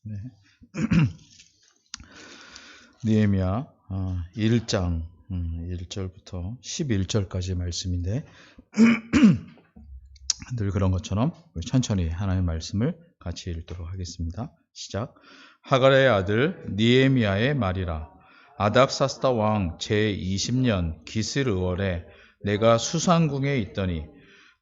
네. 느헤미야 1장 1절부터 11절까지 말씀인데 늘 그런 것처럼 천천히 하나님의 말씀을 같이 읽도록 하겠습니다. 시작. 하갈의 아들 느헤미야의 말이라. 아닥사스다 왕 제20년 기슬5월에 내가 수상궁에 있더니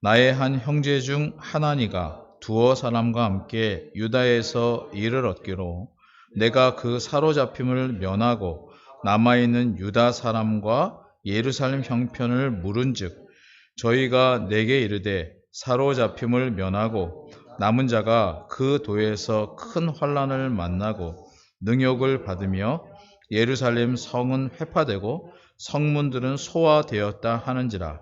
나의 한 형제 중 하나니가 두어 사람과 함께 유다에서 일을 얻기로 내가 그 사로잡힘을 면하고 남아있는 유다 사람과 예루살렘 형편을 물은즉 저희가 내게 이르되 사로잡힘을 면하고 남은 자가 그 도에서 큰 환난을 만나고 능욕을 받으며 예루살렘 성은 회파되고 성문들은 소화되었다 하는지라.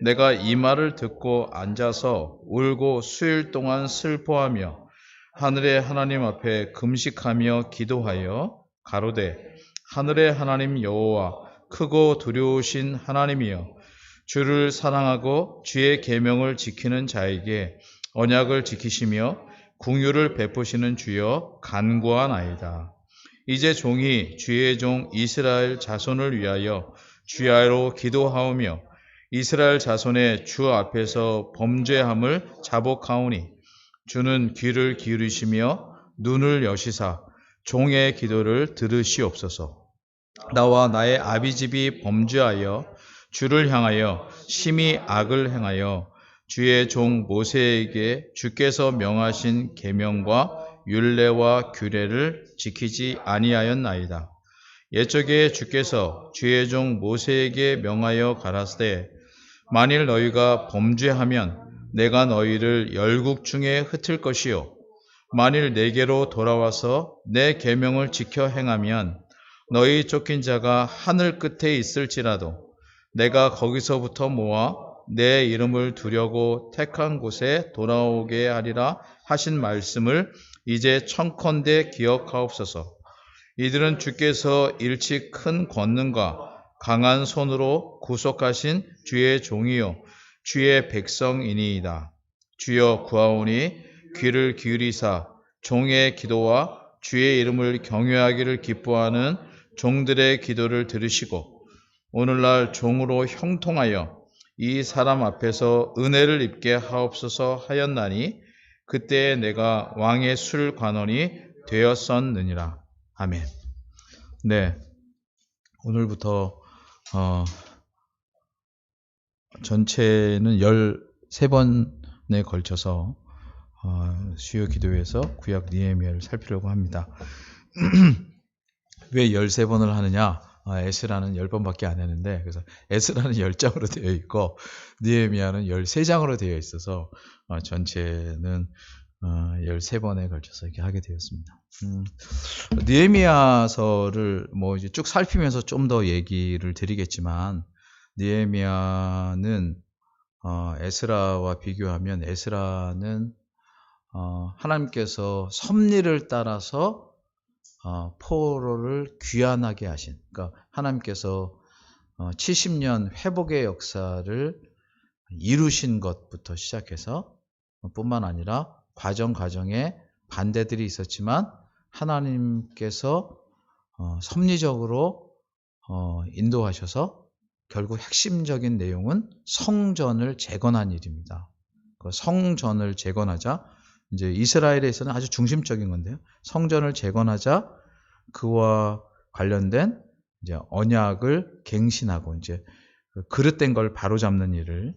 내가 이 말을 듣고 앉아서 울고 수일 동안 슬퍼하며 하늘의 하나님 앞에 금식하며 기도하여 가로되 하늘의 하나님 여호와 크고 두려우신 하나님이여 주를 사랑하고 주의 계명을 지키는 자에게 언약을 지키시며 긍휼을 베푸시는 주여 간구하나이다. 이제 종이 주의 종 이스라엘 자손을 위하여 주야로 기도하오며 이스라엘 자손의 주 앞에서 범죄함을 자복하오니 주는 귀를 기울이시며 눈을 여시사 종의 기도를 들으시옵소서. 나와 나의 아비집이 범죄하여 주를 향하여 심히 악을 행하여 주의 종 모세에게 주께서 명하신 계명과 율례와 규례를 지키지 아니하였나이다. 옛적에 주께서 주의 종 모세에게 명하여 가라사대 만일 너희가 범죄하면 내가 너희를 열국 중에 흩을 것이요 만일 내게로 돌아와서 내 계명을 지켜 행하면 너희 쫓긴 자가 하늘 끝에 있을지라도 내가 거기서부터 모아 내 이름을 두려고 택한 곳에 돌아오게 하리라 하신 말씀을 이제 청컨대 기억하옵소서. 이들은 주께서 일찍 큰 권능과 강한 손으로 구속하신 주의 종이요 주의 백성이니이다. 주여 구하오니 귀를 기울이사 종의 기도와 주의 이름을 경외하기를 기뻐하는 종들의 기도를 들으시고 오늘날 종으로 형통하여 이 사람 앞에서 은혜를 입게 하옵소서 하였나니 그때 내가 왕의 술 관원이 되었었느니라. 아멘. 네, 오늘부터 전체는 13번에 걸쳐서 수요 기도회에서 구약 느헤미야를 살피려고 합니다. 왜 13번을 하느냐? 에스라는 10번밖에 안 했는데, 그래서 에스라는 10장으로 되어 있고 느헤미야는 13장으로 되어 있어서 전체는 13번에 걸쳐서 이렇게 하게 되었습니다. 느헤미야서를 뭐 이제 쭉 살피면서 좀 더 얘기를 드리겠지만, 느헤미야는 에스라와 비교하면 에스라는 하나님께서 섭리를 따라서 포로를 귀환하게 하신, 그러니까 하나님께서 70년 회복의 역사를 이루신 것부터 시작해서 뿐만 아니라 과정에 반대들이 있었지만 하나님께서 섭리적으로 인도하셔서 결국 핵심적인 내용은 성전을 재건한 일입니다. 그 성전을 재건하자, 이제 이스라엘에서는 아주 중심적인 건데요. 성전을 재건하자 그와 관련된 이제 언약을 갱신하고 이제 그릇된 걸 바로잡는 일을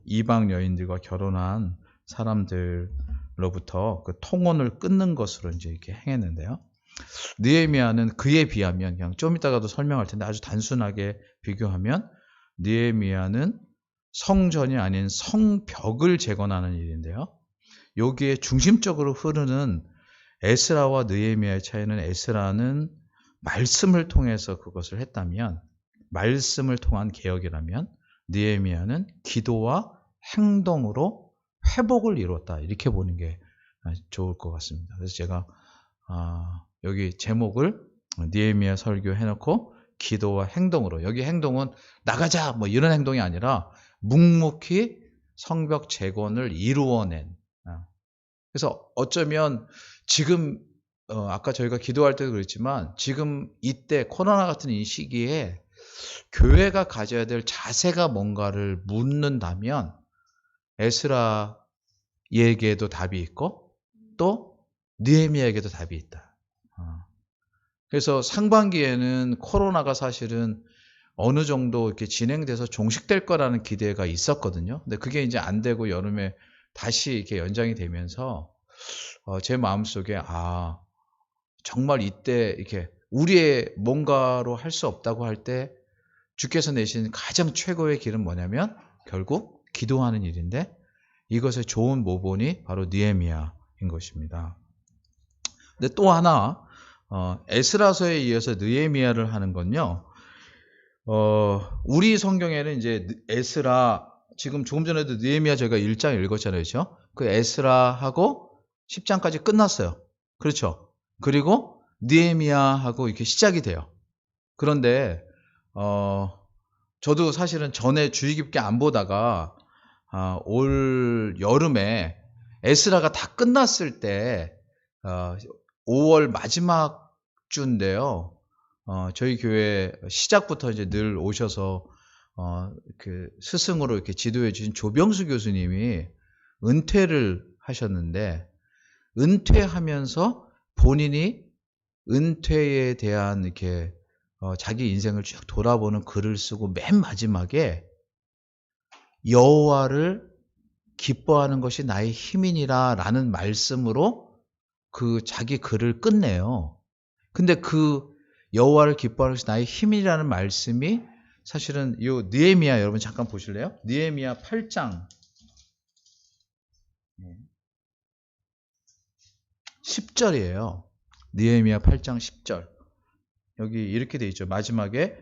이방 여인들과 결혼한 사람들로부터 그 통혼을 끊는 것으로 이제 이렇게 행했는데요. 느헤미야는 그에 비하면 그냥 좀 이따가도 설명할 텐데 아주 단순하게 비교하면 느헤미야는 성전이 아닌 성벽을 재건하는 일인데요. 여기에 중심적으로 흐르는 에스라와 느헤미야의 차이는 에스라는 말씀을 통해서 그것을 했다면, 말씀을 통한 개혁이라면 느헤미야는 기도와 행동으로 회복을 이뤘다, 이렇게 보는 게 좋을 것 같습니다. 그래서 제가 여기 제목을 느헤미야 설교 해놓고 기도와 행동으로, 여기 행동은 나가자 뭐 이런 행동이 아니라 묵묵히 성벽 재건을 이루어낸, 그래서 어쩌면 지금 아까 저희가 기도할 때도 그랬지만 지금 이때 코로나 같은 이 시기에 교회가 가져야 될 자세가 뭔가를 묻는다면 에스라에게도 답이 있고 또 느헤미야에게도 답이 있다. 그래서 상반기에는 코로나가 사실은 어느 정도 이렇게 진행돼서 종식될 거라는 기대가 있었거든요. 근데 그게 이제 안 되고 여름에 다시 이렇게 연장이 되면서 제 마음속에 정말 이때 이렇게 우리의 뭔가로 할 수 없다고 할 때 주께서 내신 가장 최고의 길은 뭐냐면 결국 기도하는 일인데 이것의 좋은 모본이 바로 느헤미야인 것입니다. 근데 또 하나 에스라서에 이어서 느헤미야를 하는 건요. 우리 성경에는 이제 에스라 지금 조금 전에도 느헤미야 저희가 1장 읽었잖아요. 그렇죠? 그 에스라하고 10장까지 끝났어요. 그렇죠? 그리고 느헤미야하고 이렇게 시작이 돼요. 그런데 저도 사실은 전에 주의 깊게 안 보다가 올 여름에 에스라가 다 끝났을 때 5월 마지막 주인데요. 저희 교회 시작부터 이제 늘 오셔서 그 스승으로 이렇게 지도해 주신 조병수 교수님이 은퇴를 하셨는데 은퇴하면서 본인이 은퇴에 대한 이렇게 자기 인생을 쭉 돌아보는 글을 쓰고 맨 마지막에 여호와를 기뻐하는 것이 나의 힘이니라 라는 말씀으로 그 자기 글을 끝내요. 근데 그 여호와를 기뻐하는 것이 나의 힘이라는 말씀이 사실은 이 느헤미야 여러분 잠깐 보실래요? 느헤미야 8장 10절이에요. 느헤미야 8장 10절. 여기 이렇게 돼 있죠. 마지막에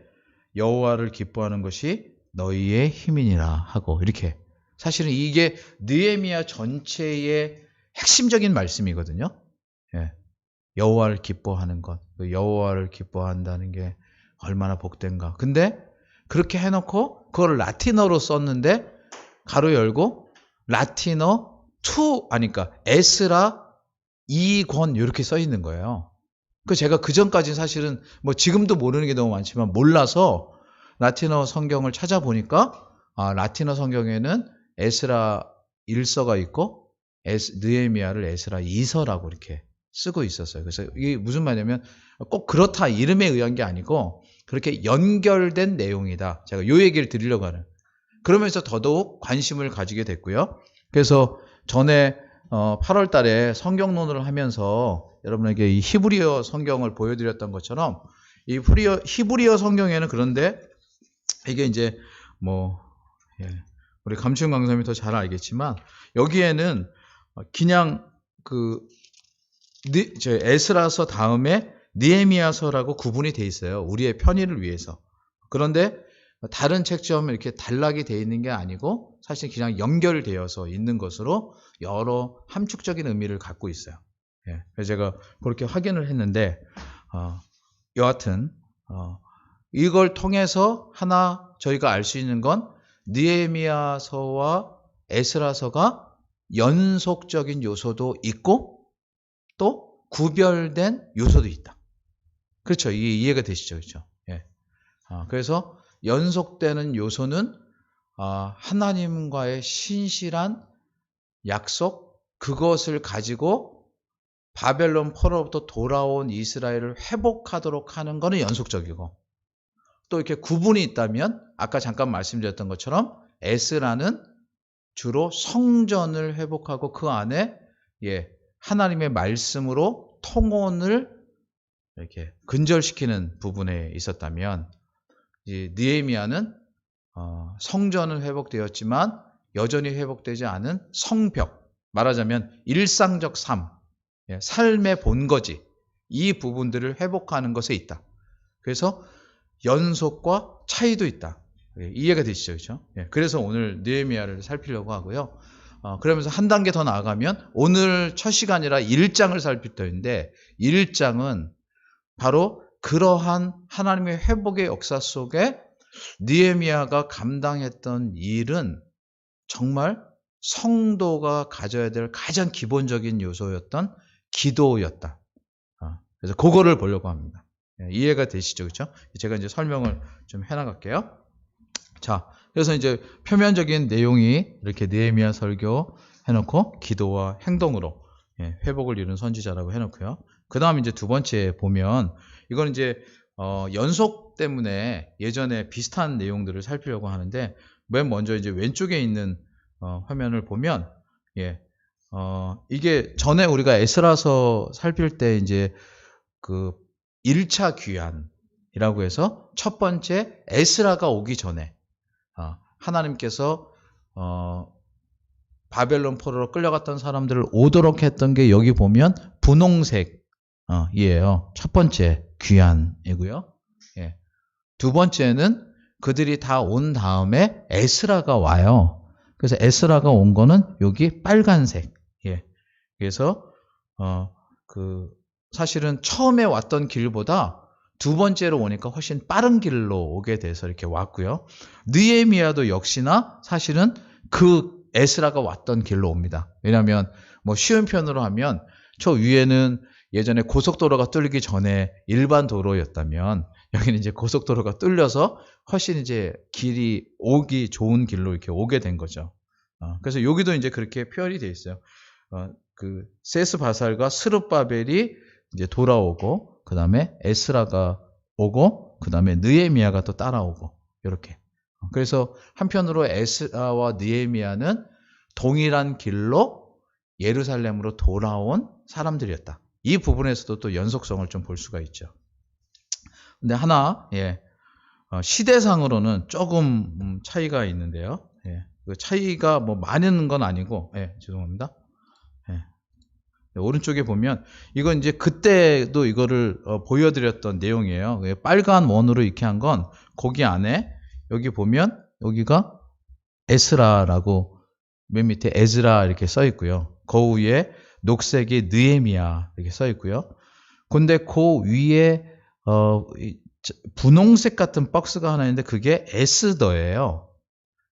여호와를 기뻐하는 것이 너희의 힘이니라 하고 이렇게. 사실은 이게 느헤미야 전체의 핵심적인 말씀이거든요. 예. 여호와를 기뻐하는 것, 여호와를 기뻐한다는 게 얼마나 복된가. 근데 그렇게 해놓고 그걸 라틴어로 썼는데 가로 열고 라틴어 그러니까 에스라 2권 이렇게 써 있는 거예요. 그 제가 그 전까지 사실은 뭐 지금도 모르는 게 너무 많지만 몰라서 라틴어 성경을 찾아보니까 라틴어 성경에는 에스라 1서가 있고 느헤미야를 에스라 2서라고 이렇게 쓰고 있었어요. 그래서 이게 무슨 말이냐면 꼭 그렇다 이름에 의한 게 아니고 그렇게 연결된 내용이다. 제가 이 얘기를 드리려고 하는. 그러면서 더더욱 관심을 가지게 됐고요. 그래서 전에 8월 달에 성경론을 하면서 여러분에게 이 히브리어 성경을 보여드렸던 것처럼 이 히브리어 성경에는 그런데 이게 이제 우리 감춘 강사님이 더 잘 알겠지만 여기에는 그냥 에스라서 다음에 느헤미야서라고 구분이 돼 있어요. 우리의 편의를 위해서. 그런데 다른 책처럼 이렇게 단락이 돼 있는 게 아니고 사실 그냥 연결되어서 있는 것으로 여러 함축적인 의미를 갖고 있어요. 그래서 제가 그렇게 확인을 했는데 여하튼 이걸 통해서 하나 저희가 알 수 있는 건 느헤미야서와 에스라서가 연속적인 요소도 있고 또 구별된 요소도 있다. 그렇죠. 이게 이해가 되시죠? 그렇죠? 예. 그래서 연속되는 요소는 하나님과의 신실한 약속, 그것을 가지고 바벨론 포로로부터 돌아온 이스라엘을 회복하도록 하는 것은 연속적이고 또 이렇게 구분이 있다면 아까 잠깐 말씀드렸던 것처럼 에스라는 주로 성전을 회복하고 그 안에 하나님의 말씀으로 통혼을 이렇게 근절시키는 부분에 있었다면 느헤미야는 성전은 회복되었지만 여전히 회복되지 않은 성벽, 말하자면 일상적 삶, 삶의 본거지 이 부분들을 회복하는 것에 있다. 그래서 연속과 차이도 있다. 이해가 되시죠? 그렇죠? 그래서 오늘 느헤미야를 살피려고 하고요. 그러면서 한 단계 더 나아가면 오늘 첫 시간이라 1장을 살필 터인데 1장은 바로 그러한 하나님의 회복의 역사 속에 느헤미야가 감당했던 일은 정말 성도가 가져야 될 가장 기본적인 요소였던 기도였다. 그래서 그거를 보려고 합니다. 이해가 되시죠? 그렇죠? 제가 이제 설명을 좀 해나갈게요. 자, 그래서 이제 표면적인 내용이 이렇게 느헤미야 설교 해놓고 기도와 행동으로 회복을 이룬 선지자라고 해놓고요. 그 다음 이제 두 번째 보면 이건 이제 연속 때문에 예전에 비슷한 내용들을 살피려고 하는데 맨 먼저 이제 왼쪽에 있는 화면을 보면 이게 전에 우리가 에스라서 살필 때 이제 그 1차 귀환이라고 해서 첫 번째 에스라가 오기 전에 하나님께서 바벨론 포로로 끌려갔던 사람들을 오도록 했던 게 여기 보면 분홍색이에요. 첫 번째 귀환이고요. 두 번째는 그들이 다 온 다음에 에스라가 와요. 그래서 에스라가 온 거는 여기 빨간색. 그래서 사실은 처음에 왔던 길보다 두 번째로 오니까 훨씬 빠른 길로 오게 돼서 이렇게 왔고요. 느헤미야도 역시나 사실은 그 에스라가 왔던 길로 옵니다. 왜냐하면 뭐 쉬운 편으로 하면 저 위에는 예전에 고속도로가 뚫리기 전에 일반 도로였다면 여기는 이제 고속도로가 뚫려서 훨씬 이제 길이 오기 좋은 길로 이렇게 오게 된 거죠. 그래서 여기도 이제 그렇게 표현이 되어 있어요. 그 세스바살과 스룹바벨이 이제 돌아오고 그 다음에 에스라가 오고 그 다음에 느헤미야가 또 따라오고 이렇게. 그래서 한편으로 에스라와 느헤미야는 동일한 길로 예루살렘으로 돌아온 사람들이었다. 이 부분에서도 또 연속성을 좀 볼 수가 있죠. 근데 하나 시대상으로는 조금 차이가 있는데요. 그 차이가 뭐 많은 건 아니고 죄송합니다. 오른쪽에 보면 이건 이제 그때도 이거를 보여드렸던 내용이에요. 빨간 원으로 이렇게 한 건 거기 안에 여기 보면 여기가 에스라라고 맨 밑에 에즈라 이렇게 써 있고요. 그 위에 녹색이 느헤미야 이렇게 써 있고요. 근데 그 위에 분홍색 같은 박스가 하나 있는데 그게 에스더예요.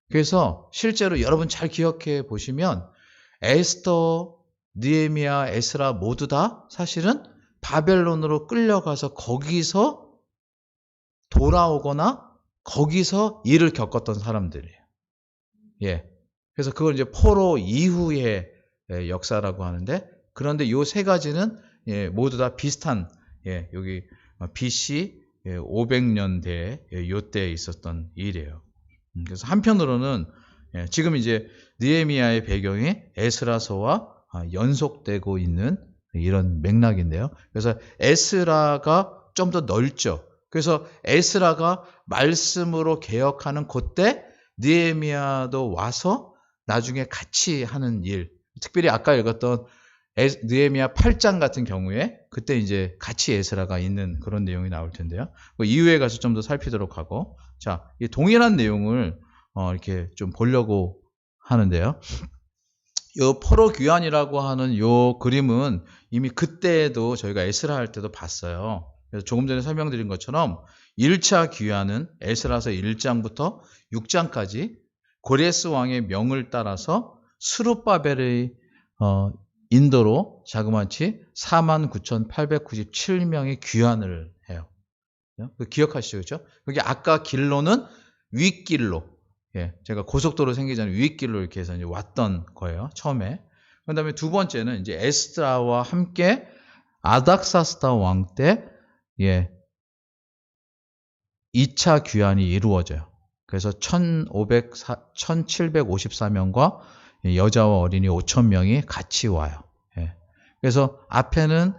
그래서 실제로 여러분 잘 기억해 보시면 에스더, 느헤미야, 에스라 모두 다 사실은 바벨론으로 끌려가서 거기서 돌아오거나 거기서 일을 겪었던 사람들이에요. 그래서 그걸 이제 포로 이후의 역사라고 하는데, 그런데 이 세 가지는 모두 다 비슷한 여기 BC 500년대 요때에 있었던 일이에요. 그래서 한편으로는 지금 이제 느헤미야의 배경이 에스라서와 연속되고 있는 이런 맥락인데요. 그래서 에스라가 좀 더 넓죠. 그래서 에스라가 말씀으로 개혁하는 그때 느헤미야도 와서 나중에 같이 하는 일, 특별히 아까 읽었던 느헤미야 8장 같은 경우에 그때 이제 같이 에스라가 있는 그런 내용이 나올 텐데요. 이후에 가서 좀 더 살피도록 하고, 자, 이 동일한 내용을 이렇게 좀 보려고 하는데요. 요 포로 귀환이라고 하는 요 그림은 이미 그때도 저희가 에스라 할 때도 봤어요. 그래서 조금 전에 설명드린 것처럼 1차 귀환은 에스라서 1장부터 6장까지 고레스 왕의 명을 따라서 스룹바벨의 인도로 자그마치 49,897명이 귀환을 해요. 기억하시죠? 그렇죠? 그게 아까 길로는 윗길로, 제가 고속도로 생기기 전에 윗길로 이렇게 해서 이제 왔던 거예요, 처음에. 그 다음에 두 번째는 이제 에스라와 함께 아닥사스다 왕 때, 2차 귀환이 이루어져요. 그래서 1754명과 여자와 어린이 5,000명이 같이 와요. 그래서 앞에는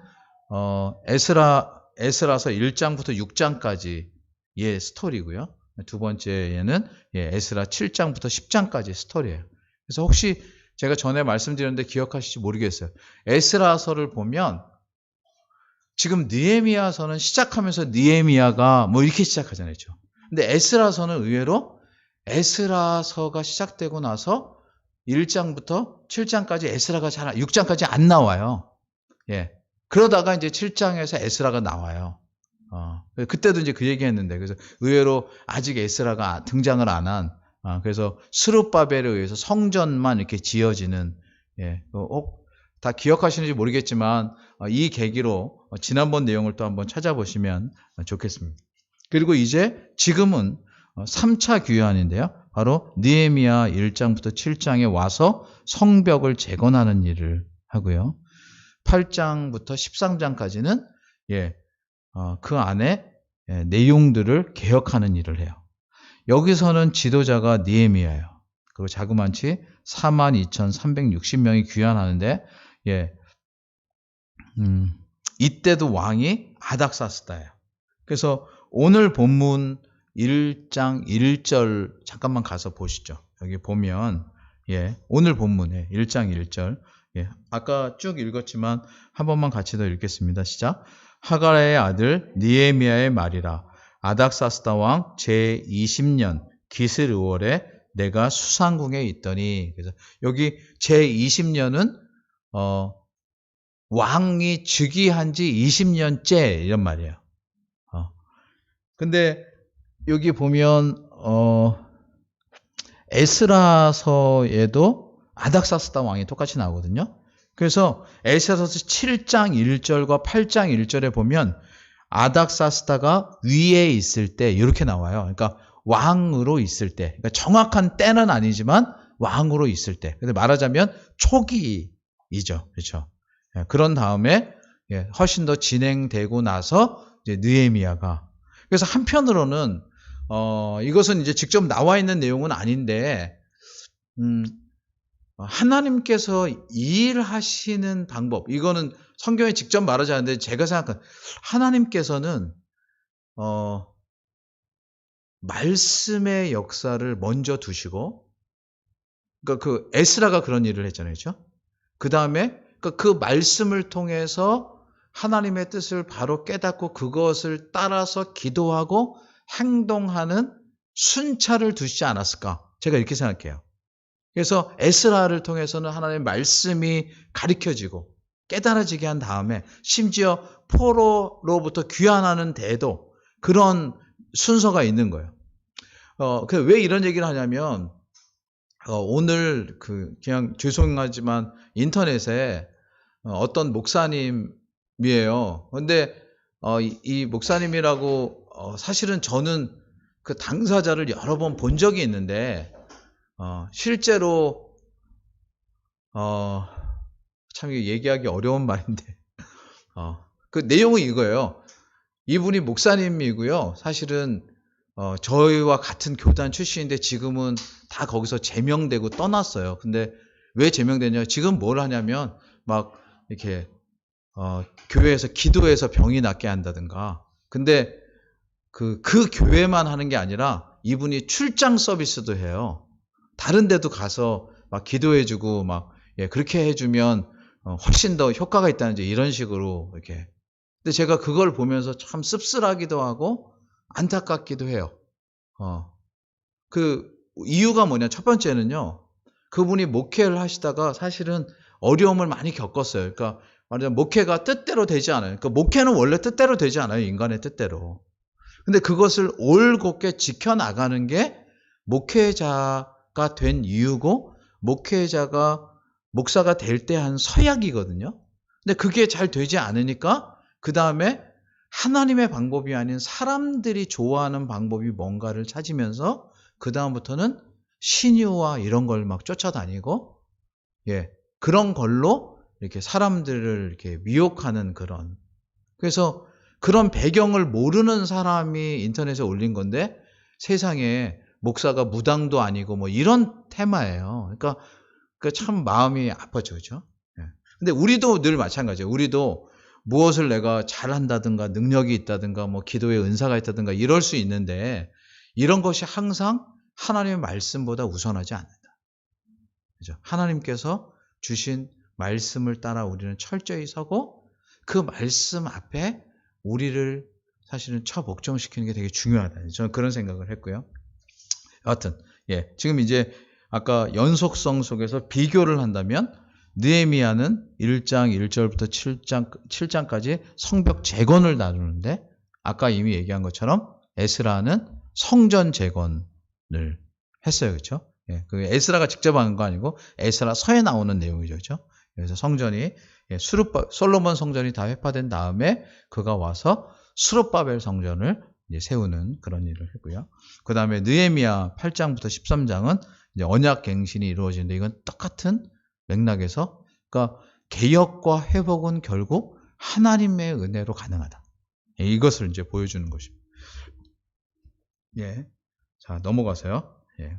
에스라서 1장부터 6장까지의 스토리고요. 두 번째에는 에스라 7장부터 10장까지 스토리예요. 그래서 혹시 제가 전에 말씀드렸는데 기억하실지 모르겠어요. 에스라서를 보면 지금 느헤미야서는 시작하면서 느헤미야가 뭐 이렇게 시작하잖아요. 근데 에스라서는 의외로 에스라서가 시작되고 나서 1장부터 7장까지 에스라가 6장까지 안 나와요. 그러다가 이제 7장에서 에스라가 나와요. 그때도 이제 그 얘기 했는데, 그래서 의외로 아직 에스라가 등장을 안 한, 그래서 스룹바벨에 의해서 성전만 이렇게 지어지는, 다 기억하시는지 모르겠지만 이 계기로 지난번 내용을 또 한번 찾아보시면 좋겠습니다. 그리고 이제 지금은 3차 규환인데요. 바로 느헤미야 1장부터 7장에 와서 성벽을 재건하는 일을 하고요. 8장부터 13장까지는 그 안에 내용들을 개혁하는 일을 해요. 여기서는 지도자가 느헤미야예요. 그리고 자그마치 42,360명이 귀환하는데 이때도 왕이 아닥사스다예요. 그래서 오늘 본문 1장 1절 잠깐만 가서 보시죠. 여기 보면 오늘 본문에 1장 1절 아까 쭉 읽었지만 한 번만 같이 더 읽겠습니다. 시작. 하가라의 아들 느헤미야의 말이라. 아닥사스다 왕 제20년 기슬5월에 내가 수상궁에 있더니. 그래서 여기 제20년은 왕이 즉위한 지 20년째 이런 말이에요. 근데 여기 보면 에스라서에도 아닥사스다 왕이 똑같이 나오거든요. 그래서 에스라서 7장 1절과 8장 1절에 보면 아닥사스다가 위에 있을 때 이렇게 나와요. 그러니까 왕으로 있을 때, 그러니까 정확한 때는 아니지만 왕으로 있을 때. 근데 말하자면 초기이죠, 그렇죠? 그런 다음에 훨씬 더 진행되고 나서 이제 느헤미야가. 그래서 한편으로는 이것은 이제 직접 나와 있는 내용은 아닌데 하나님께서 일하시는 방법, 이거는 성경에 직접 말하지 않는데 제가 생각한 하나님께서는 말씀의 역사를 먼저 두시고, 그러니까 그 에스라가 그런 일을 했잖아요, 그렇죠? 그 다음에 그 말씀을 통해서 하나님의 뜻을 바로 깨닫고 그것을 따라서 기도하고 행동하는 순찰을 두시지 않았을까? 제가 이렇게 생각해요. 그래서 에스라를 통해서는 하나님의 말씀이 가르쳐지고 깨달아지게 한 다음에 심지어 포로로부터 귀환하는 데에도 그런 순서가 있는 거예요. 왜 이런 얘기를 하냐면 오늘 그냥 죄송하지만 인터넷에 어떤 목사님이에요. 근데 이 목사님이라고 사실은 저는 그 당사자를 여러 번 본 적이 있는데 실제로 참 얘기하기 어려운 말인데 그 내용은 이거예요. 이분이 목사님이고요. 사실은 저희와 같은 교단 출신인데 지금은 다 거기서 제명되고 떠났어요. 근데 왜 제명되냐? 지금 뭘 하냐면 막 이렇게 교회에서 기도해서 병이 낫게 한다든가. 근데 그 교회만 하는 게 아니라 이분이 출장 서비스도 해요. 다른 데도 가서 막 기도해주고 막 그렇게 해주면 훨씬 더 효과가 있다는 이런 식으로 이렇게. 근데 제가 그걸 보면서 참 씁쓸하기도 하고 안타깝기도 해요. 그 이유가 뭐냐? 첫 번째는요. 그분이 목회를 하시다가 사실은 어려움을 많이 겪었어요. 그러니까 말하자면 목회가 뜻대로 되지 않아요. 그러니까 목회는 원래 뜻대로 되지 않아요. 인간의 뜻대로. 근데 그것을 올곧게 지켜나가는 게 목회자가 된 이유고 목회자가 목사가 될 때 한 서약이거든요. 근데 그게 잘 되지 않으니까 그 다음에 하나님의 방법이 아닌 사람들이 좋아하는 방법이 뭔가를 찾으면서 그 다음부터는 신유와 이런 걸 막 쫓아다니고 그런 걸로 이렇게 사람들을 이렇게 미혹하는 그런. 그래서 그런 배경을 모르는 사람이 인터넷에 올린 건데 세상에 목사가 무당도 아니고 뭐 이런 테마예요. 그러니까 참 마음이 아팠죠, 그렇죠? 근데 우리도 늘 마찬가지예요. 우리도 무엇을 내가 잘한다든가 능력이 있다든가 뭐 기도의 은사가 있다든가 이럴 수 있는데 이런 것이 항상 하나님의 말씀보다 우선하지 않는다. 그죠? 하나님께서 주신 말씀을 따라 우리는 철저히 서고 그 말씀 앞에 우리를 사실은 처복종시키는 게 되게 중요하다. 저는 그런 생각을 했고요. 여하튼 지금 이제 아까 연속성 속에서 비교를 한다면 느헤미야는 1장 1절부터 7장까지 성벽 재건을 다루는데 아까 이미 얘기한 것처럼 에스라는 성전 재건을 했어요. 그렇죠? 그 에스라가 직접 하는 거 아니고 에스라 서에 나오는 내용이죠. 그렇죠? 그래서 성전이 솔로몬 성전이 다 회파된 다음에 그가 와서 스룹바벨 성전을 이제 세우는 그런 일을 했고요. 그 다음에 느헤미야 8장부터 13장은 이제 언약 갱신이 이루어지는데 이건 똑같은 맥락에서 그러니까 개혁과 회복은 결국 하나님의 은혜로 가능하다. 이것을 이제 보여주는 것입니다. 예. 자, 넘어가세요. 예.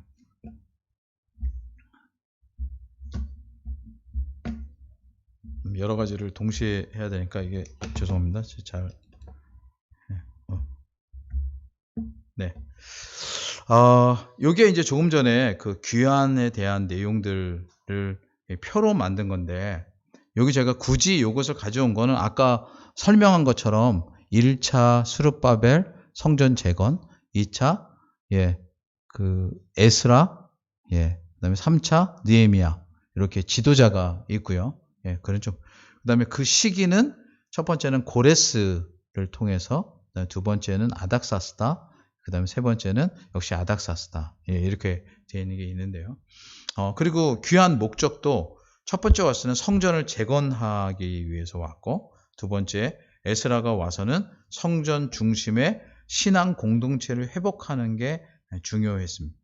여러 가지를 동시에 해야 되니까 이게 죄송합니다. 잘. 네. 요게 이제 조금 전에 그 귀환에 대한 내용들을 표로 만든 건데, 여기 제가 굳이 이것을 가져온 거는 아까 설명한 것처럼 1차 스룹바벨 성전 재건, 2차 그 에스라, 그다음에 3차 느헤미야 이렇게 지도자가 있고요. 그다음에 그 시기는 첫 번째는 고레스를 통해서, 두 번째는 아닥사스다, 그다음에 세 번째는 역시 아닥사스다. 이렇게 되어 있는 게 있는데요. 그리고 귀한 목적도 첫 번째 와서는 성전을 재건하기 위해서 왔고, 두 번째 에스라가 와서는 성전 중심의 신앙 공동체를 회복하는 게 중요했습니다.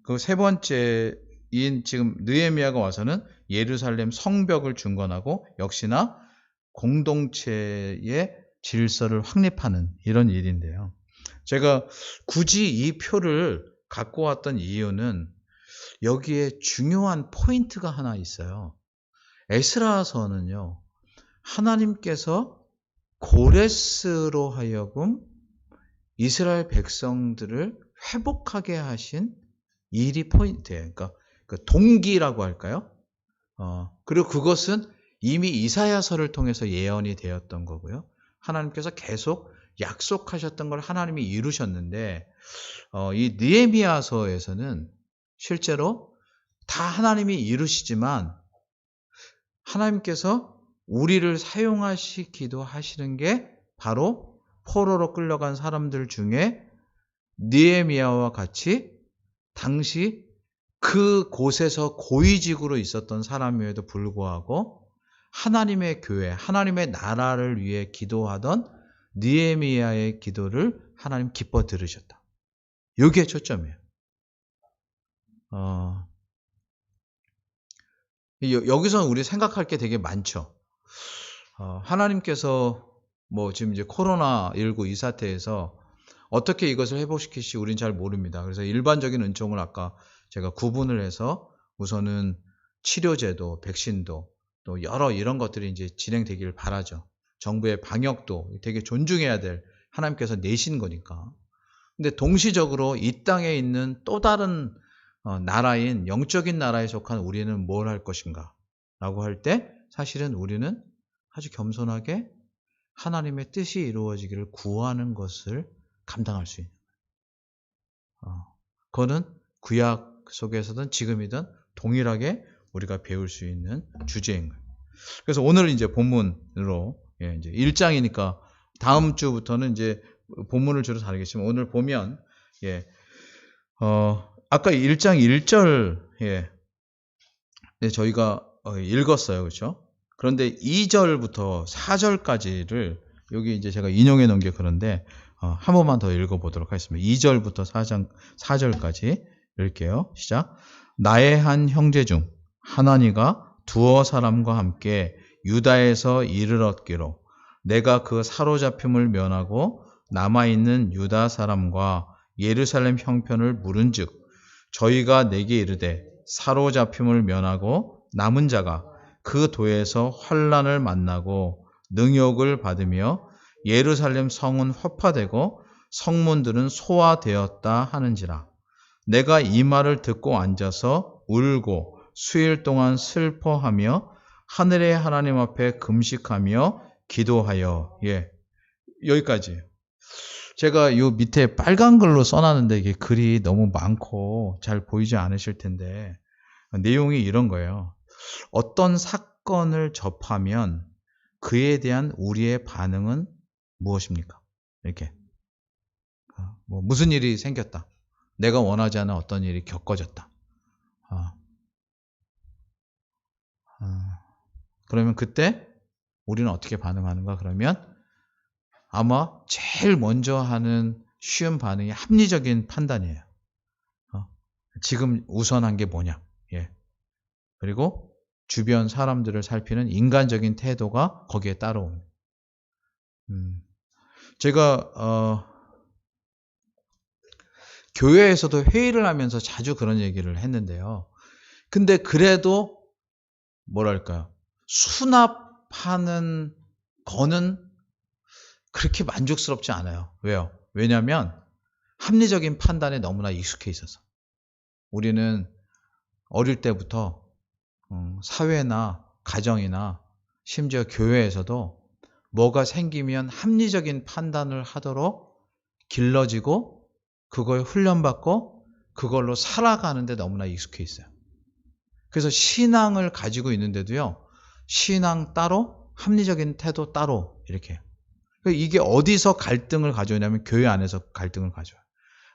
그 세 번째인 지금 느헤미야가 와서는 예루살렘 성벽을 중건하고 역시나 공동체의 질서를 확립하는 이런 일인데요. 제가 굳이 이 표를 갖고 왔던 이유는 여기에 중요한 포인트가 하나 있어요. 에스라서는요, 하나님께서 고레스로 하여금 이스라엘 백성들을 회복하게 하신 일이 포인트예요. 그러니까 그 동기라고 할까요? 그리고 그것은 이미 이사야서를 통해서 예언이 되었던 거고요. 하나님께서 계속 약속하셨던 걸 하나님이 이루셨는데, 이 느헤미야서에서는 실제로 다 하나님이 이루시지만 하나님께서 우리를 사용하시기도 하시는 게 바로 포로로 끌려간 사람들 중에 느헤미야와 같이 당시 그 곳에서 고위직으로 있었던 사람임에도 불구하고 하나님의 교회, 하나님의 나라를 위해 기도하던 느헤미야의 기도를 하나님 기뻐 들으셨다. 여기에 초점이에요. 여기서 우리 생각할 게 되게 많죠. 하나님께서 지금 이제 코로나19 이 사태에서 어떻게 이것을 회복시킬지 우린 잘 모릅니다. 그래서 일반적인 은총을 아까 제가 구분을 해서 우선은 치료제도, 백신도 또 여러 이런 것들이 이제 진행되기를 바라죠. 정부의 방역도 되게 존중해야 될 하나님께서 내신 거니까. 근데 동시적으로 이 땅에 있는 또 다른 나라인 영적인 나라에 속한 우리는 뭘 할 것인가 라고 할 때 사실은 우리는 아주 겸손하게 하나님의 뜻이 이루어지기를 구하는 것을 감당할 수 있는 거예요. 그거는 구약 속에서든 지금이든 동일하게 우리가 배울 수 있는 주제인 거예요. 그래서 오늘 이제 본문으로 이제 1장이니까 다음 주부터는 이제 본문을 주로 다루겠지만 오늘 보면 아까 1장 1절 저희가 읽었어요. 그렇죠? 그런데 2절부터 4절까지를 여기 이제 제가 인용해 놓은 게 그런데 한 번만 더 읽어보도록 하겠습니다. 2절부터 4절까지 읽을게요. 시작. 나의 한 형제 중 하나니가 두어 사람과 함께 유다에서 이를 얻기로 내가 그 사로잡힘을 면하고 남아있는 유다 사람과 예루살렘 형편을 물은즉 저희가 내게 이르되 사로잡힘을 면하고 남은 자가 그 도에서 환난을 만나고 능욕을 받으며 예루살렘 성은 회파되고 성문들은 소화되었다 하는지라. 내가 이 말을 듣고 앉아서 울고 수일 동안 슬퍼하며 하늘의 하나님 앞에 금식하며 기도하여. 여기까지. 제가 요 밑에 빨간 글로 써놨는데 이게 글이 너무 많고 잘 보이지 않으실 텐데 내용이 이런 거예요. 어떤 사건을 접하면 그에 대한 우리의 반응은 무엇입니까? 이렇게 무슨 일이 생겼다. 내가 원하지 않은 어떤 일이 겪어졌다. 그러면 그때 우리는 어떻게 반응하는가? 그러면 아마 제일 먼저 하는 쉬운 반응이 합리적인 판단이에요. 지금 우선한 게 뭐냐? 예. 그리고 주변 사람들을 살피는 인간적인 태도가 거기에 따라옵니다. 제가 교회에서도 회의를 하면서 자주 그런 얘기를 했는데요. 근데 그래도 뭐랄까요? 수납하는 거는 그렇게 만족스럽지 않아요. 왜요? 왜냐하면 합리적인 판단에 너무나 익숙해 있어서. 우리는 어릴 때부터 사회나 가정이나 심지어 교회에서도 뭐가 생기면 합리적인 판단을 하도록 길러지고 그거에 훈련받고 그걸로 살아가는데 너무나 익숙해 있어요. 그래서 신앙을 가지고 있는데도요. 신앙 따로 합리적인 태도 따로 이렇게. 이게 어디서 갈등을 가져오냐면 교회 안에서 갈등을 가져와요.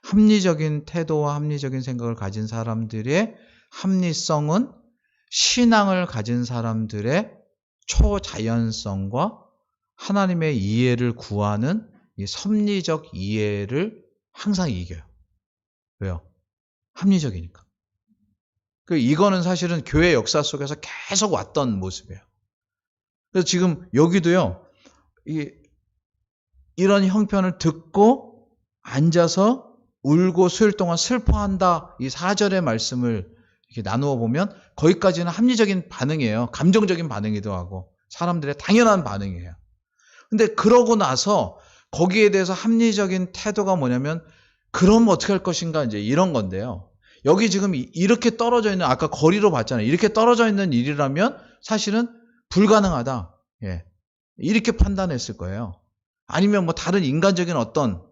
합리적인 태도와 합리적인 생각을 가진 사람들의 합리성은 신앙을 가진 사람들의 초자연성과 하나님의 이해를 구하는 이 섭리적 이해를 항상 이겨요. 왜요? 합리적이니까. 이거는 사실은 교회 역사 속에서 계속 왔던 모습이에요. 그래서 지금 여기도요, 이런 형편을 듣고 앉아서 울고 수일 동안 슬퍼한다. 이 4절의 말씀을 이렇게 나누어 보면 거기까지는 합리적인 반응이에요. 감정적인 반응이기도 하고 사람들의 당연한 반응이에요. 근데 그러고 나서 거기에 대해서 합리적인 태도가 뭐냐면 그럼 어떻게 할 것인가 이제 이런 건데요. 여기 지금 이렇게 떨어져 있는 아까 거리로 봤잖아요. 이렇게 떨어져 있는 일이라면 사실은 불가능하다. 예. 이렇게 판단했을 거예요. 아니면 뭐 다른 인간적인 어떤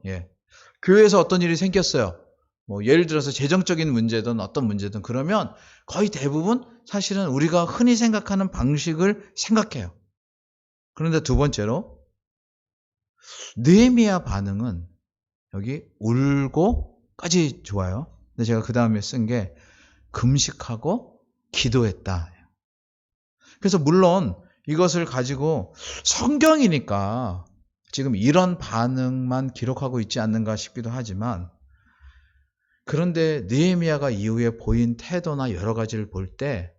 교회에서 어떤 일이 생겼어요. 뭐 예를 들어서 재정적인 문제든 어떤 문제든 그러면 거의 대부분 사실은 우리가 흔히 생각하는 방식을 생각해요. 그런데 두 번째로 느헤미야 반응은 여기 울고까지 좋아요. 근데 제가 그 다음에 쓴 게 금식하고 기도했다. 그래서 물론 이것을 가지고 성경이니까 지금 이런 반응만 기록하고 있지 않는가 싶기도 하지만 그런데 느헤미야가 이후에 보인 태도나 여러 가지를 볼 때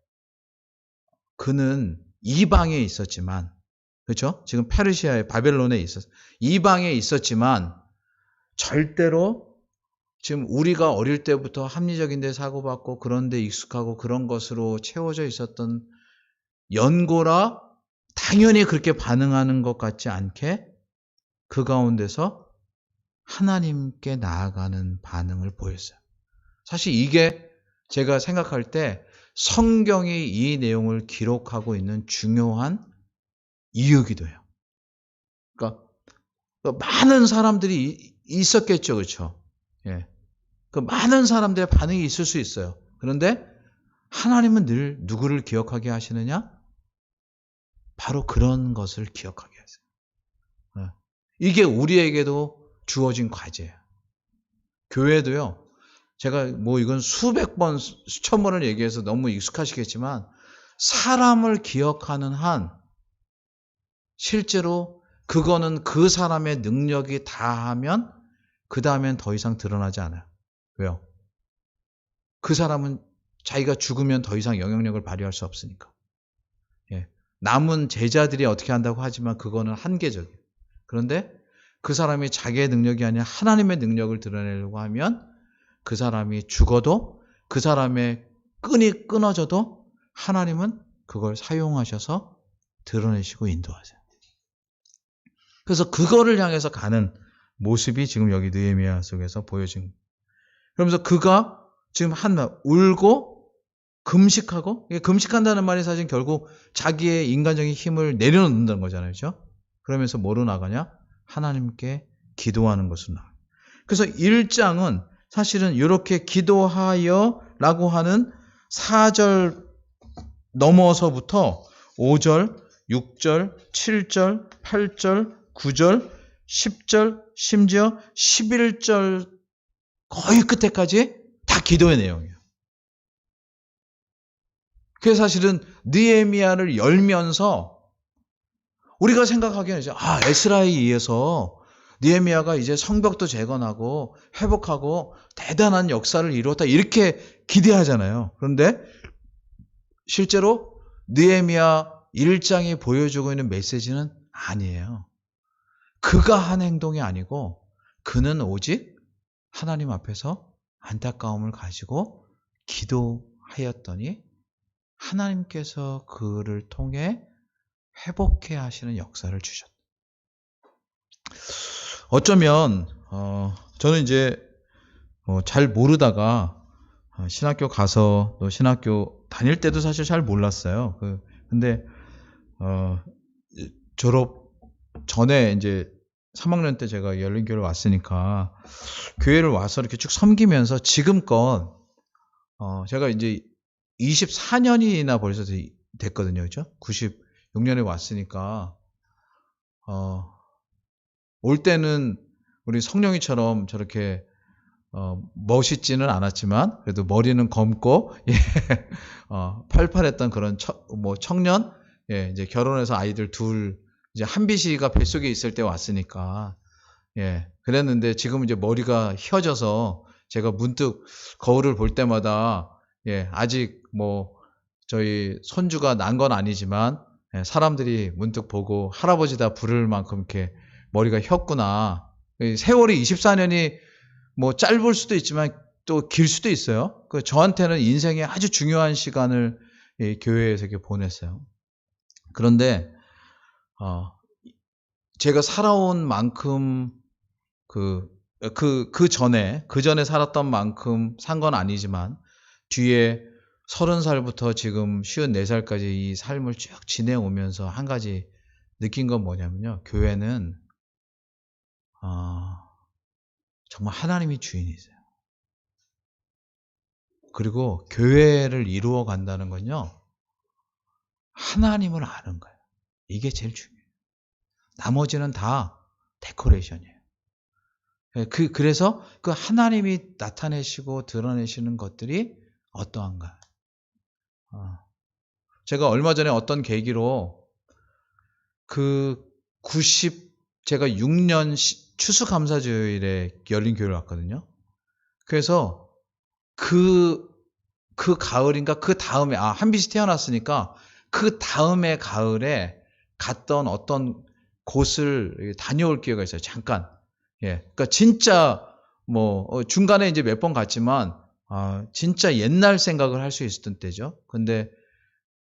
그는 이방에 있었지만 그렇죠? 지금 페르시아의 바벨론에 이방에 있었지만 절대로 지금 우리가 어릴 때부터 합리적인 데 사고받고 그런 데 익숙하고 그런 것으로 채워져 있었던 연고라 당연히 그렇게 반응하는 것 같지 않게 그 가운데서 하나님께 나아가는 반응을 보였어요. 사실 이게 제가 생각할 때 성경이 이 내용을 기록하고 있는 중요한 이유기도 해요. 그러니까 많은 사람들이 있었겠죠. 그렇죠? 예. 그 많은 사람들의 반응이 있을 수 있어요. 그런데 하나님은 늘 누구를 기억하게 하시느냐? 바로 그런 것을 기억하게 하세요. 예. 이게 우리에게도 주어진 과제예요. 교회도요. 제가 뭐 이건 수백 번, 수천 번을 얘기해서 너무 익숙하시겠지만 사람을 기억하는 한 실제로 그거는 그 사람의 능력이 다하면 그 다음엔 더 이상 드러나지 않아요. 왜요? 그 사람은 자기가 죽으면 더 이상 영향력을 발휘할 수 없으니까. 예. 남은 제자들이 어떻게 한다고 하지만 그거는 한계적이에요. 그런데 그 사람이 자기의 능력이 아니라 하나님의 능력을 드러내려고 하면 그 사람이 죽어도 그 사람의 끈이 끊어져도 하나님은 그걸 사용하셔서 드러내시고 인도하세요. 그래서 그거를 향해서 가는 모습이 지금 여기 느헤미야 속에서 보여진 거예요. 그러면서 그가 지금 울고 금식하고, 금식한다는 말이 사실 결국 자기의 인간적인 힘을 내려놓는다는 거잖아요. 그렇죠? 그러면서 뭐로 나가냐? 하나님께 기도하는 것으로 나가요. 그래서 1장은 사실은 이렇게 기도하여 라고 하는 4절 넘어서부터 5절, 6절, 7절, 8절, 9절, 10절, 심지어 11절 거의 끝에까지 다 기도의 내용이에요. 그래서 사실은 느헤미야를 열면서 우리가 생각하기에는 이제 에스라에 의해서 느헤미야가 이제 성벽도 재건하고 회복하고 대단한 역사를 이루었다 이렇게 기대하잖아요. 그런데 실제로 느헤미야 1장이 보여주고 있는 메시지는 아니에요. 그가 한 행동이 아니고 그는 오직 하나님 앞에서 안타까움을 가지고 기도하였더니 하나님께서 그를 통해 회복해 하시는 역사를 주셨다. 어쩌면 저는 이제 잘 모르다가 신학교 가서 또 신학교 다닐 때도 사실 잘 몰랐어요. 근데 졸업 전에 이제 3학년 때 제가 열린교회를 왔으니까 교회를 와서 이렇게 쭉 섬기면서 지금껏 제가 이제 24년이나 벌써 됐거든요. 그죠? 96년에 왔으니까 올 때는 우리 성령이처럼 저렇게 멋있지는 않았지만 그래도 머리는 검고 예, 팔팔했던 그런 청년, 예, 이제 결혼해서 아이들 둘 이제 한비씨가 뱃속에 있을 때 왔으니까 예, 그랬는데 지금 이제 머리가 휘어져서 제가 문득 거울을 볼 때마다 예, 아직 저희 손주가 난 건 아니지만 예, 사람들이 문득 보고 할아버지다 부를 만큼 이렇게 머리가 휘었구나. 세월이 24년이 짧을 수도 있지만 또 길 수도 있어요. 저한테는 인생의 아주 중요한 시간을 교회에서 이렇게 보냈어요. 그런데 제가 살아온 만큼 그 전에 살았던 만큼 산 건 아니지만 뒤에 30살부터 지금 54살까지 이 삶을 쭉 지내오면서 한 가지 느낀 건 뭐냐면요. 교회는 정말 하나님이 주인이세요. 그리고 교회를 이루어 간다는 건요. 하나님을 아는 거예요. 이게 제일 중요해요. 나머지는 다 데코레이션이에요. 그래서 그 하나님이 나타내시고 드러내시는 것들이 어떠한가. 제가 얼마 전에 어떤 계기로 제가 6년 추수감사주일에 열린교회를 왔거든요. 그래서 그 가을인가 그 다음에 한빛이 태어났으니까 그 다음에 가을에 갔던 어떤 곳을 다녀올 기회가 있어요. 잠깐. 예. 그러니까 진짜 중간에 이제 몇 번 갔지만 진짜 옛날 생각을 할 수 있었던 때죠. 근데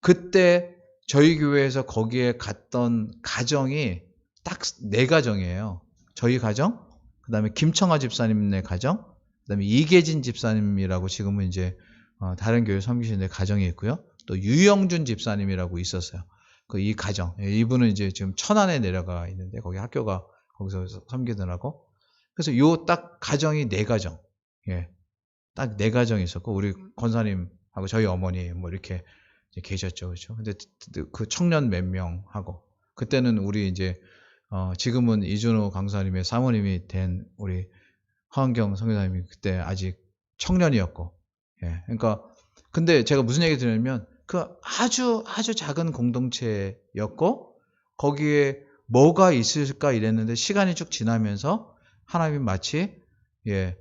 그때 저희 교회에서 거기에 갔던 가정이 딱 4가정이에요. 저희 가정, 그다음에 김청아 집사님네 가정, 그다음에 이계진 집사님이라고 지금은 이제 다른 교회 섬기시는 가정이 있고요. 또 유영준 집사님이라고 있었어요. 이 가정. 이분은 이제 지금 천안에 내려가 있는데 거기 학교가 거기서 섬기더라고. 그래서 요 딱 가정이 4가정. 예. 딱 4가정이 있었고 우리 권사님하고 저희 어머니 이렇게 계셨죠. 그렇죠? 근데 그 청년 몇 명 하고 그때는 우리 이제 지금은 이준호 강사님의 사모님이 된 우리 허한경 선교사님이 그때 아직 청년이었고, 예. 그러니까, 근데 제가 무슨 얘기 드리냐면, 아주 작은 공동체였고, 거기에 뭐가 있을까 이랬는데, 시간이 쭉 지나면서, 하나님이 마치, 예,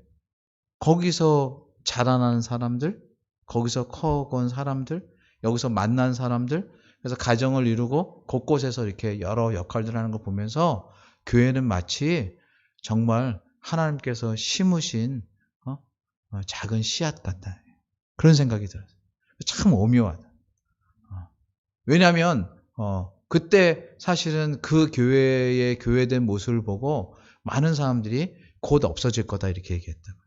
거기서 자라난 사람들, 거기서 커온 사람들, 여기서 만난 사람들, 그래서 가정을 이루고, 곳곳에서 이렇게 여러 역할들을 하는 걸 보면서, 교회는 마치 정말 하나님께서 심으신 작은 씨앗 같다. 그런 생각이 들었어요. 참 오묘하다. 왜냐하면 그때 사실은 그 교회의 교회된 모습을 보고 많은 사람들이 곧 없어질 거다 이렇게 얘기했다고요.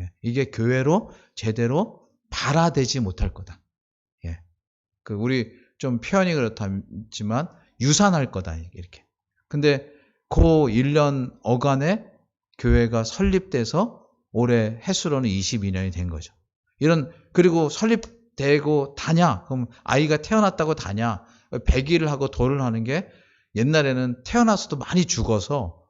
예. 이게 교회로 제대로 발화되지 못할 거다. 예. 우리 좀 표현이 그렇지만 유산할 거다 이렇게. 근데 그 1년 어간에 교회가 설립돼서 올해 횟수로는 22년이 된 거죠. 그리고 설립되고 다냐? 그럼 아이가 태어났다고 다냐? 100일을 하고 돌을 하는 게 옛날에는 태어나서도 많이 죽어서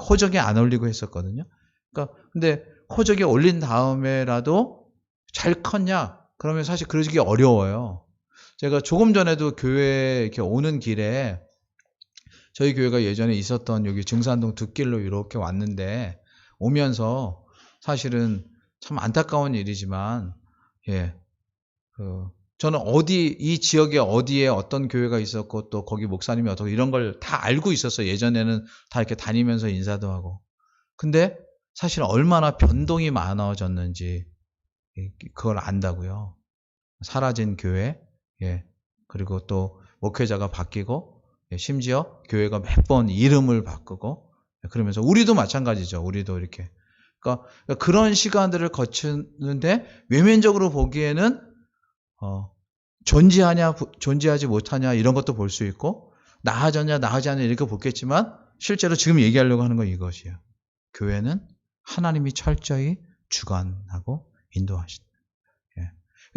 호적에 안 올리고 했었거든요. 그러니까 근데 호적에 올린 다음에라도 잘 컸냐? 그러면 사실 그러기 어려워요. 제가 조금 전에도 교회 이렇게 오는 길에 저희 교회가 예전에 있었던 여기 증산동 뒷길로 이렇게 왔는데 오면서 사실은 참 안타까운 일이지만 저는 이 지역에 어디에 어떤 교회가 있었고 또 거기 목사님이 어떻고 이런 걸 다 알고 있었어요. 예전에는 다 이렇게 다니면서 인사도 하고. 근데 사실 얼마나 변동이 많아졌는지 그걸 안다고요. 사라진 교회, 그리고 또 목회자가 바뀌고, 심지어 교회가 몇 번 이름을 바꾸고, 그러면서 우리도 마찬가지죠. 우리도 이렇게. 그러니까 그런 시간들을 거치는데 외면적으로 보기에는 존재하냐, 존재하지 못하냐 이런 것도 볼 수 있고 나아졌냐, 나아지지 않냐 이렇게 보겠지만 실제로 지금 얘기하려고 하는 건 이것이에요. 교회는 하나님이 철저히 주관하고 인도하신다.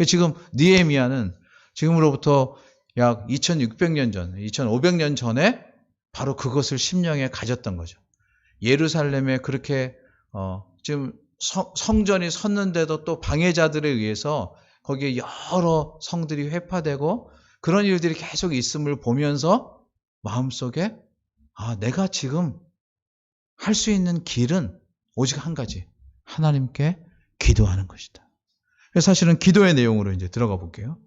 지금 느헤미야는 지금으로부터 약 2600년 전, 2500년 전에 바로 그것을 심령에 가졌던 거죠. 예루살렘에 그렇게 지금 성전이 섰는데도 또 방해자들에 의해서 거기에 여러 성들이 회파되고 그런 일들이 계속 있음을 보면서 마음속에 내가 지금 할 수 있는 길은 오직 한 가지. 하나님께 기도하는 것이다. 그래서 사실은 기도의 내용으로 이제 들어가 볼게요.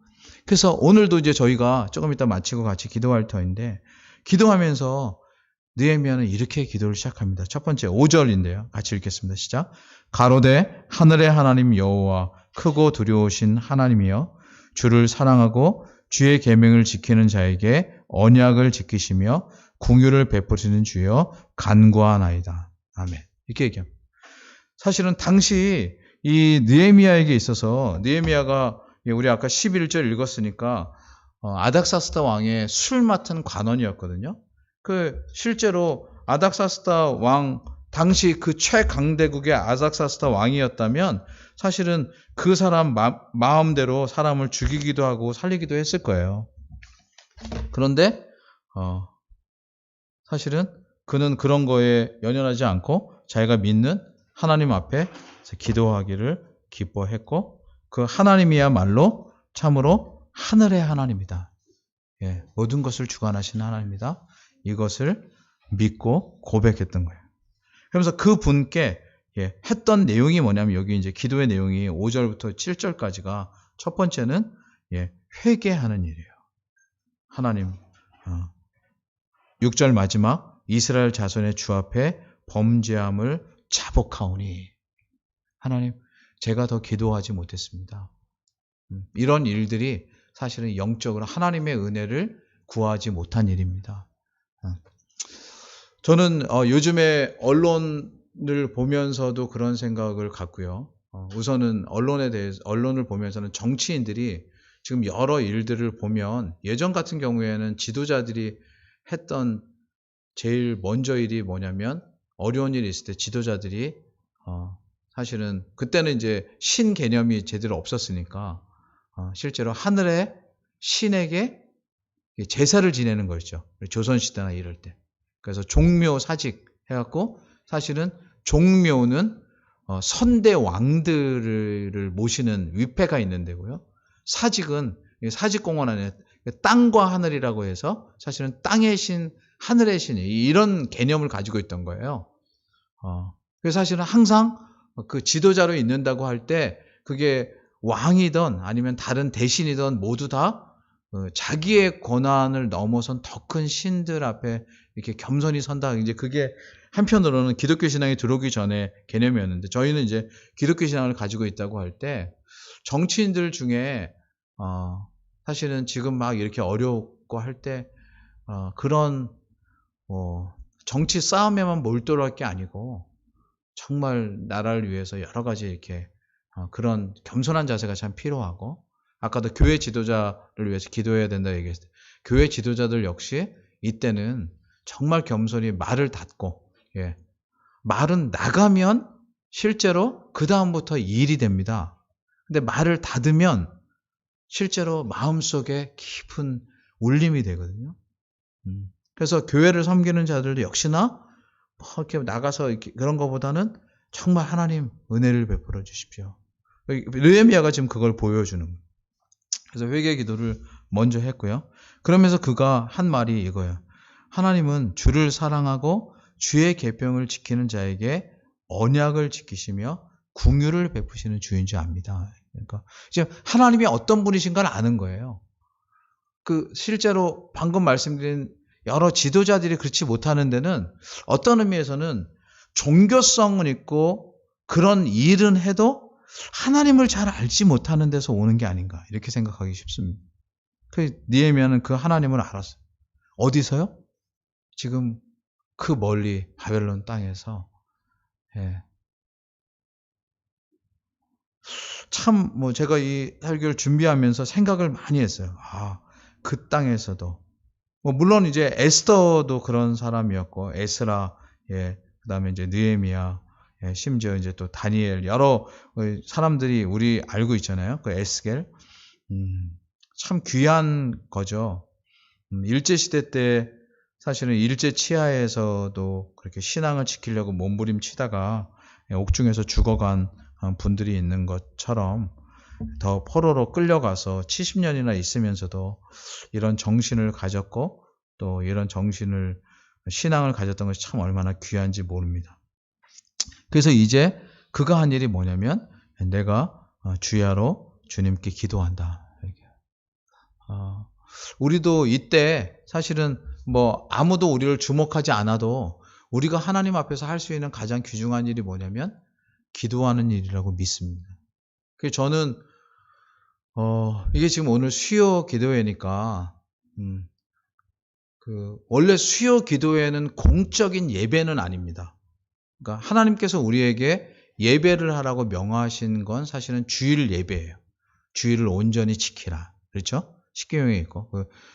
그래서 오늘도 이제 저희가 조금 이따 마치고 같이 기도할 터인데 기도하면서 느헤미야는 이렇게 기도를 시작합니다. 첫 번째 5절인데요. 같이 읽겠습니다. 시작. 가로되 하늘의 하나님 여호와 크고 두려우신 하나님이여 주를 사랑하고 주의 계명을 지키는 자에게 언약을 지키시며 궁유를 베푸시는 주여 간구하나이다. 아멘. 이렇게 얘기합니다. 사실은 당시 이 느헤미야에게 있어서 느헤미야가 우리 아까 11절 읽었으니까 아닥사스다 왕의 술 맡은 관원이었거든요. 실제로 아닥사스다 왕 당시 그 최강대국의 아닥사스다 왕이었다면 사실은 그 사람 마음대로 사람을 죽이기도 하고 살리기도 했을 거예요. 그런데 사실은 그는 그런 거에 연연하지 않고 자기가 믿는 하나님 앞에 기도하기를 기뻐했고 그 하나님이야말로 참으로 하늘의 하나님이다. 모든 것을 주관하시는 하나님이다. 이것을 믿고 고백했던 거예요. 그러면서 그 분께 했던 내용이 뭐냐면 여기 이제 기도의 내용이 5절부터 7절까지가 첫 번째는 회개하는 일이에요. 하나님 6절 마지막 이스라엘 자손의 주 앞에 범죄함을 자복하오니 하나님 제가 더 기도하지 못했습니다. 이런 일들이 사실은 영적으로 하나님의 은혜를 구하지 못한 일입니다. 저는 요즘에 언론을 보면서도 그런 생각을 갖고요. 우선은 언론을 보면서는 정치인들이 지금 여러 일들을 보면 예전 같은 경우에는 지도자들이 했던 제일 먼저 일이 뭐냐면 어려운 일이 있을 때 지도자들이 사실은 그때는 이제 신 개념이 제대로 없었으니까 실제로 하늘의 신에게 제사를 지내는 거였죠. 조선시대나 이럴 때. 그래서 종묘 사직 해갖고 사실은 종묘는 선대 왕들을 모시는 위패가 있는 데고요. 사직은 사직공원 안에 땅과 하늘이라고 해서 사실은 땅의 신, 하늘의 신이 이런 개념을 가지고 있던 거예요. 그래서 사실은 항상 그 지도자로 있는다고 할 때 그게 왕이든 아니면 다른 대신이든 모두 다 자기의 권한을 넘어선 더 큰 신들 앞에 이렇게 겸손히 선다. 이제 그게 한편으로는 기독교 신앙이 들어오기 전에 개념이었는데 저희는 이제 기독교 신앙을 가지고 있다고 할 때 정치인들 중에 사실은 지금 막 이렇게 어렵고 할 때 그런 정치 싸움에만 몰두할 게 아니고 정말 나라를 위해서 여러 가지 이렇게 그런 겸손한 자세가 참 필요하고 아까도 교회 지도자를 위해서 기도해야 된다 얘기했을 때 교회 지도자들 역시 이때는 정말 겸손히 말을 닫고 말은 나가면 실제로 그 다음부터 일이 됩니다. 근데 말을 닫으면 실제로 마음속에 깊은 울림이 되거든요. 그래서 교회를 섬기는 자들도 역시나 이렇게 나가서 이렇게 그런 것보다는 정말 하나님 은혜를 베풀어 주십시오. 느헤미야가 지금 그걸 보여주는 거예요. 그래서 회개 기도를 먼저 했고요. 그러면서 그가 한 말이 이거예요. 하나님은 주를 사랑하고 주의 계명을 지키는 자에게 언약을 지키시며 긍휼을 베푸시는 주인 줄 압니다. 그러니까 이제 하나님이 어떤 분이신가를 아는 거예요. 그 실제로 방금 말씀드린 여러 지도자들이 그렇지 못하는 데는 어떤 의미에서는 종교성은 있고 그런 일은 해도 하나님을 잘 알지 못하는 데서 오는 게 아닌가 이렇게 생각하기 쉽습니다. 그 느헤미야는 그 하나님을 알았어요. 어디서요? 지금 그 멀리 바벨론 땅에서. 예. 참 뭐 제가 이 설교를 준비하면서 생각을 많이 했어요. 아, 그 땅에서도 뭐 물론 이제 에스더도 그런 사람이었고 에스라, 예, 그다음에 이제 느헤미야, 예, 심지어 이제 또 다니엘 여러 사람들이 우리 알고 있잖아요. 그 에스겔, 참 귀한 거죠. 일제 시대 때 사실은 일제 치하에서도 그렇게 신앙을 지키려고 몸부림치다가 옥중에서 죽어간 분들이 있는 것처럼 더 포로로 끌려가서 70년이나 있으면서도 이런 정신을 가졌고 또 이런 정신을 신앙을 가졌던 것이 참 얼마나 귀한지 모릅니다. 그래서 이제 그가 한 일이 뭐냐면 내가 주야로 주님께 기도한다. 우리도 이때 사실은 뭐 아무도 우리를 주목하지 않아도 우리가 하나님 앞에서 할 수 있는 가장 귀중한 일이 뭐냐면 기도하는 일이라고 믿습니다. 그래서 저는 이게 지금 오늘 수요 기도회니까 원래 수요 기도회는 공적인 예배는 아닙니다. 그러니까 하나님께서 우리에게 예배를 하라고 명하신 건 사실은 주일 예배예요. 주일을 온전히 지키라. 그렇죠? 십계명에 있고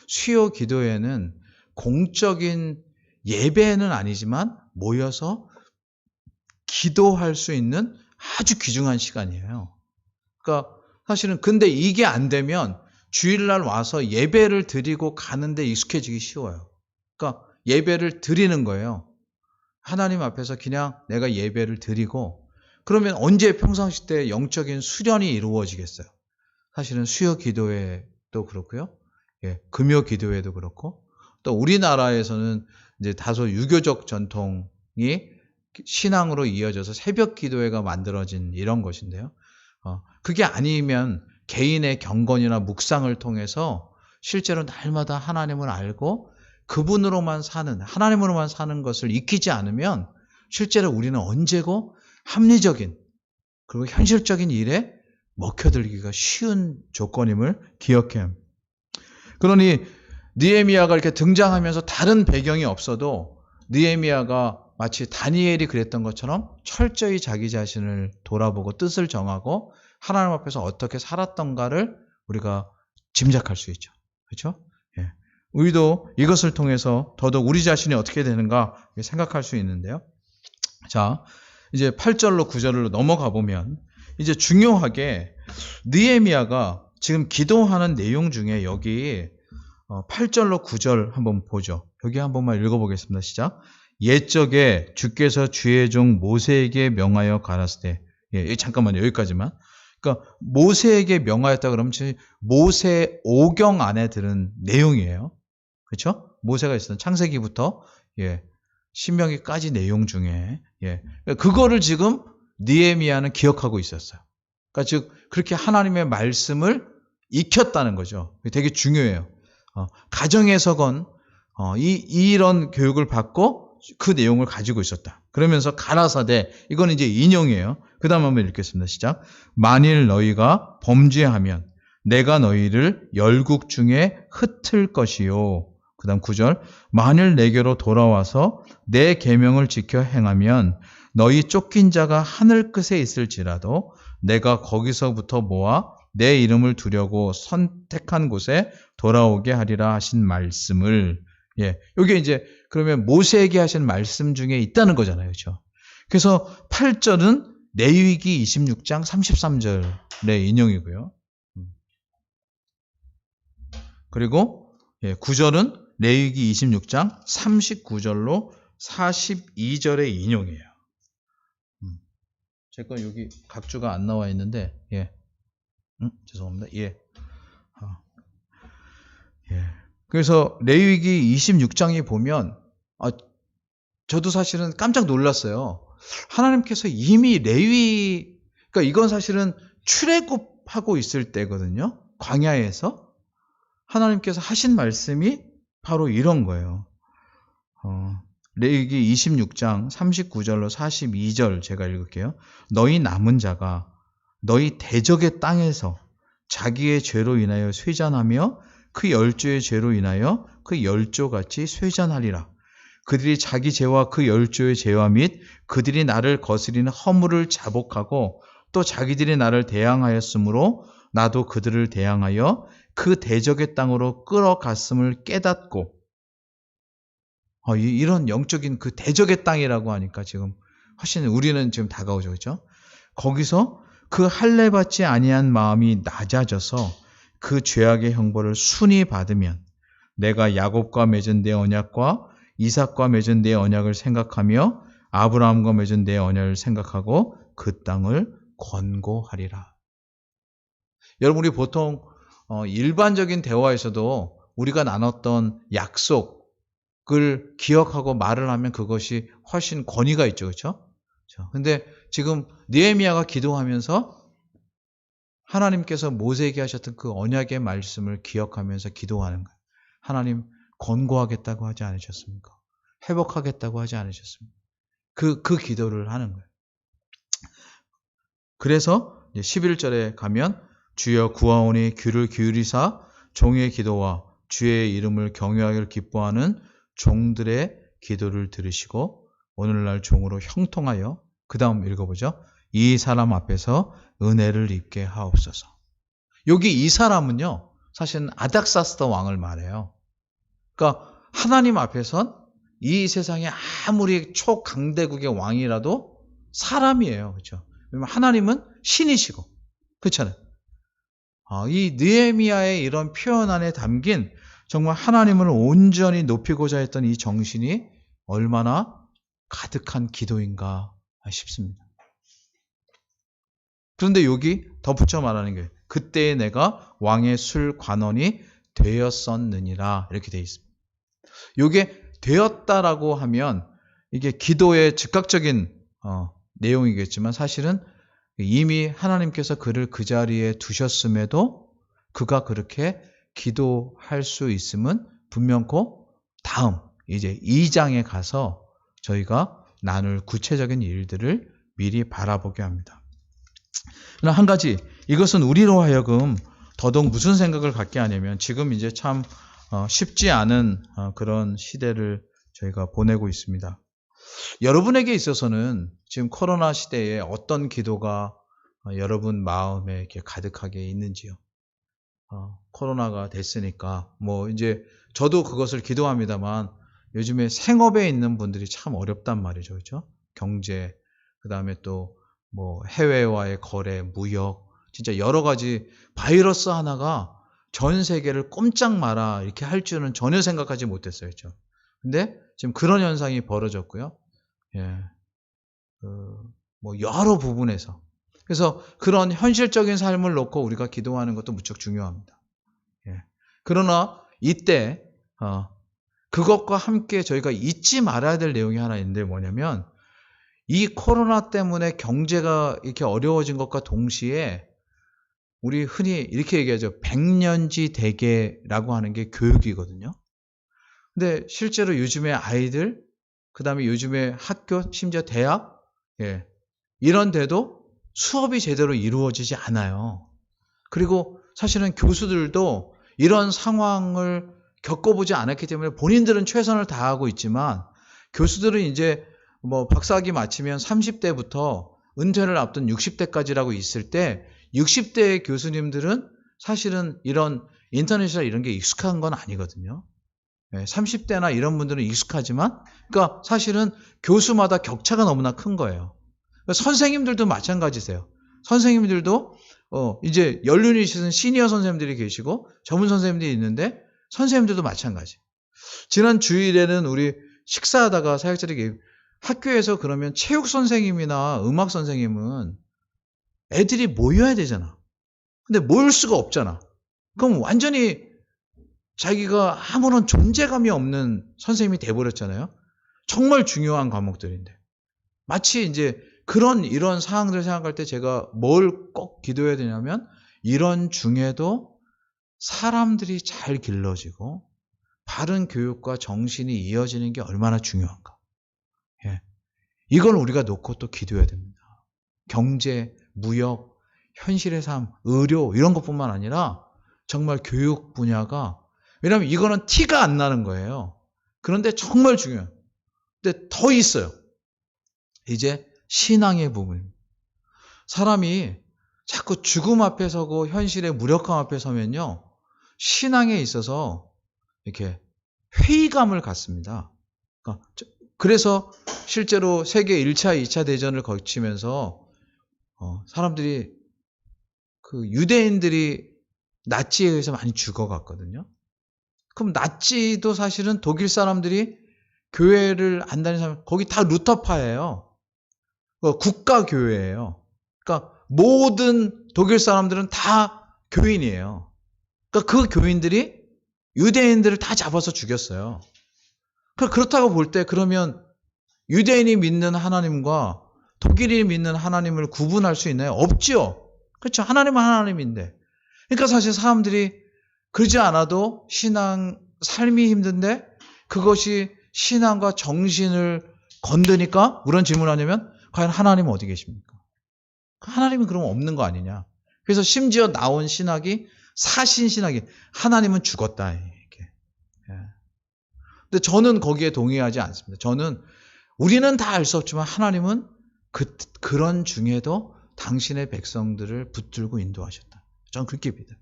수요 기도회는 공적인 예배는 아니지만 모여서 기도할 수 있는 아주 귀중한 시간이에요. 그러니까 사실은 근데 이게 안 되면 주일날 와서 예배를 드리고 가는데 익숙해지기 쉬워요. 그러니까 예배를 드리는 거예요. 하나님 앞에서 그냥 내가 예배를 드리고 그러면 언제 평상시 때 영적인 수련이 이루어지겠어요. 사실은 수요 기도회도 그렇고요. 예, 금요 기도회도 그렇고 또 우리나라에서는 이제 다소 유교적 전통이 신앙으로 이어져서 새벽 기도회가 만들어진 이런 것인데요. 그게 아니면 개인의 경건이나 묵상을 통해서 실제로 날마다 하나님을 알고 그분으로만 사는, 하나님으로만 사는 것을 익히지 않으면 실제로 우리는 언제고 합리적인 그리고 현실적인 일에 먹혀들기가 쉬운 조건임을 기억해야 합니다. 그러니 느헤미야가 이렇게 등장하면서 다른 배경이 없어도 느헤미야가 마치 다니엘이 그랬던 것처럼 철저히 자기 자신을 돌아보고 뜻을 정하고 하나님 앞에서 어떻게 살았던가를 우리가 짐작할 수 있죠. 그렇죠? 예. 우리도 이것을 통해서 더더욱 우리 자신이 어떻게 되는가 생각할 수 있는데요. 자, 이제 8절로 9절로 넘어가 보면 이제 중요하게 느헤미야가 지금 기도하는 내용 중에 여기 8절로 9절 한번 보죠. 여기 한 번만 읽어보겠습니다. 시작. 옛적에 주께서 주의 종 모세에게 명하여 가라사대. 예, 잠깐만요. 여기까지만. 그러니까 모세에게 명하였다 그러면 모세 오경 안에 들은 내용이에요. 그렇죠? 모세가 있었던 창세기부터 신명기까지 내용 중에 그거를 지금 느헤미야는 기억하고 있었어요. 그러니까 즉 그렇게 하나님의 말씀을 익혔다는 거죠. 되게 중요해요. 가정에서건 이런 교육을 받고 그 내용을 가지고 있었다. 그러면서 가라사대, 이건 이제 인용이에요. 그 다음 한번 읽겠습니다. 시작. 만일 너희가 범죄하면 내가 너희를 열국 중에 흩을 것이요. 그 다음 9절. 만일 내게로 돌아와서 내 계명을 지켜 행하면 너희 쫓긴 자가 하늘 끝에 있을지라도 내가 거기서부터 모아 내 이름을 두려고 선택한 곳에 돌아오게 하리라 하신 말씀을, 여기 이제 그러면 모세에게 하신 말씀 중에 있다는 거잖아요. 그렇죠? 그래서 8절은 레위기 26장 33절의 인용이고요. 그리고 9절은 레위기 26장 39절로 42절의 인용이에요. 제 건 여기 각주가 안 나와 있는데, 죄송합니다. 예. 그래서 레위기 26장에 보면 저도 사실은 깜짝 놀랐어요. 하나님께서 이미 그러니까 이건 사실은 출애굽하고 있을 때거든요. 광야에서 하나님께서 하신 말씀이 바로 이런 거예요. 레위기 26장 39절로 42절 제가 읽을게요. 너희 남은 자가 너희 대적의 땅에서 자기의 죄로 인하여 쇠잔하며 그 열조의 죄로 인하여 그 열조같이 쇠잔하리라. 그들이 자기 죄와 그 열조의 죄와 및 그들이 나를 거스리는 허물을 자복하고 또 자기들이 나를 대항하였으므로 나도 그들을 대항하여 그 대적의 땅으로 끌어갔음을 깨닫고 이런 영적인 그 대적의 땅이라고 하니까 지금 훨씬 우리는 지금 다가오죠. 그렇죠? 거기서 그 할례받지 아니한 마음이 낮아져서 그 죄악의 형벌을 순히 받으면 내가 야곱과 맺은 내 언약과 이삭과 맺은 내 언약을 생각하며 아브라함과 맺은 내 언약을 생각하고 그 땅을 권고하리라. 여러분, 우리 보통 일반적인 대화에서도 우리가 나눴던 약속을 기억하고 말을 하면 그것이 훨씬 권위가 있죠. 그렇죠? 근데 지금 느헤미야가 기도하면서 하나님께서 모세에게 하셨던 그 언약의 말씀을 기억하면서 기도하는 거예요. 하나님, 권고하겠다고 하지 않으셨습니까? 회복하겠다고 하지 않으셨습니까? 그 기도를 하는 거예요. 그래서 11절에 가면 주여 구하오니 귀를 기울이사 종의 기도와 주의 이름을 경외하기를 기뻐하는 종들의 기도를 들으시고 오늘날 종으로 형통하여 그 다음 읽어보죠. 이 사람 앞에서 은혜를 입게 하옵소서. 여기 이 사람은요, 사실은 아닥사스다 왕을 말해요. 그러니까 하나님 앞에선 이 세상에 아무리 초강대국의 왕이라도 사람이에요. 그렇죠? 왜냐면 하나님은 신이시고. 그렇잖아요. 이 느헤미야의 이런 표현 안에 담긴 정말 하나님을 온전히 높이고자 했던 이 정신이 얼마나 가득한 기도인가 싶습니다. 그런데 여기 덧붙여 말하는 게 그때에 내가 왕의 술 관원이 되었었느니라 이렇게 되어 있습니다. 이게 되었다라고 하면 이게 기도의 즉각적인 내용이겠지만 사실은 이미 하나님께서 그를 그 자리에 두셨음에도 그가 그렇게 기도할 수 있음은 분명코 다음 이제 2장에 가서 저희가 나눌 구체적인 일들을 미리 바라보게 합니다. 그러나 한 가지, 이것은 우리로 하여금 더더욱 무슨 생각을 갖게 하냐면 지금 이제 참 쉽지 않은 그런 시대를 저희가 보내고 있습니다. 여러분에게 있어서는 지금 코로나 시대에 어떤 기도가 여러분 마음에 이렇게 가득하게 있는지요? 코로나가 됐으니까 이제 저도 그것을 기도합니다만 요즘에 생업에 있는 분들이 참 어렵단 말이죠. 그렇죠? 경제, 그다음에 또 해외와의 거래, 무역, 진짜 여러 가지 바이러스 하나가 전 세계를 꼼짝 마라 이렇게 할 줄은 전혀 생각하지 못했어요. 그렇죠? 근데 지금 그런 현상이 벌어졌고요. 예. 여러 부분에서. 그래서 그런 현실적인 삶을 놓고 우리가 기도하는 것도 무척 중요합니다. 예. 그러나 이때 그것과 함께 저희가 잊지 말아야 될 내용이 하나 있는데 뭐냐면 이 코로나 때문에 경제가 이렇게 어려워진 것과 동시에 우리 흔히 이렇게 얘기하죠. 백년지 대계라고 하는 게 교육이거든요. 근데 실제로 요즘에 아이들, 그 다음에 요즘에 학교, 심지어 대학, 이런 데도 수업이 제대로 이루어지지 않아요. 그리고 사실은 교수들도 이런 상황을 겪어보지 않았기 때문에 본인들은 최선을 다하고 있지만 교수들은 이제 박사학위 마치면 30대부터 은퇴를 앞둔 60대까지라고 있을 때 60대의 교수님들은 사실은 이런 인터넷이나 이런 게 익숙한 건 아니거든요. 30대나 이런 분들은 익숙하지만 그러니까 사실은 교수마다 격차가 너무나 큰 거예요. 선생님들도 마찬가지세요. 선생님들도 이제 연륜이신 시니어 선생님들이 계시고 전문 선생님들이 있는데 선생님들도 마찬가지. 지난 주일에는 우리 식사하다가 사역자들이 학교에서 그러면 체육 선생님이나 음악 선생님은 애들이 모여야 되잖아. 근데 모일 수가 없잖아. 그럼 완전히 자기가 아무런 존재감이 없는 선생님이 돼버렸잖아요. 정말 중요한 과목들인데. 마치 이제 이런 상황들을 생각할 때 제가 뭘 꼭 기도해야 되냐면, 이런 중에도 사람들이 잘 길러지고 바른 교육과 정신이 이어지는 게 얼마나 중요한가. 예. 이걸 우리가 놓고 또 기도해야 됩니다. 경제, 무역, 현실의 삶, 의료 이런 것뿐만 아니라 정말 교육 분야가, 왜냐하면 이거는 티가 안 나는 거예요. 그런데 정말 중요해요. 근데 더 있어요. 이제 신앙의 부분입니다. 사람이 자꾸 죽음 앞에 서고 현실의 무력함 앞에 서면요, 신앙에 있어서 이렇게 회의감을 갖습니다. 그래서 실제로 세계 1차, 2차 대전을 거치면서 사람들이 유대인들이 나치에 의해서 많이 죽어갔거든요. 그럼 나치도 사실은 독일 사람들이 교회를 안 다니는 사람, 거기 다 루터파예요. 국가교회예요. 그러니까 모든 독일 사람들은 다 교인이에요. 그러니까 그 교인들이 유대인들을 다 잡아서 죽였어요. 그렇다고 볼 때, 그러면 유대인이 믿는 하나님과 독일이 믿는 하나님을 구분할 수 있나요? 없죠. 그렇죠. 하나님은 하나님인데. 그러니까 사실 사람들이 그러지 않아도 삶이 힘든데 그것이 신앙과 정신을 건드니까 그런 질문을 하냐면, 과연 하나님은 어디 계십니까? 하나님은 그러면 없는 거 아니냐. 그래서 심지어 나온 신학이 사신신학이, 하나님은 죽었다. 이렇게. 근데 저는 거기에 동의하지 않습니다. 저는 우리는 다 알 수 없지만 하나님은 그런 중에도 당신의 백성들을 붙들고 인도하셨다. 저는 그렇게 믿어요.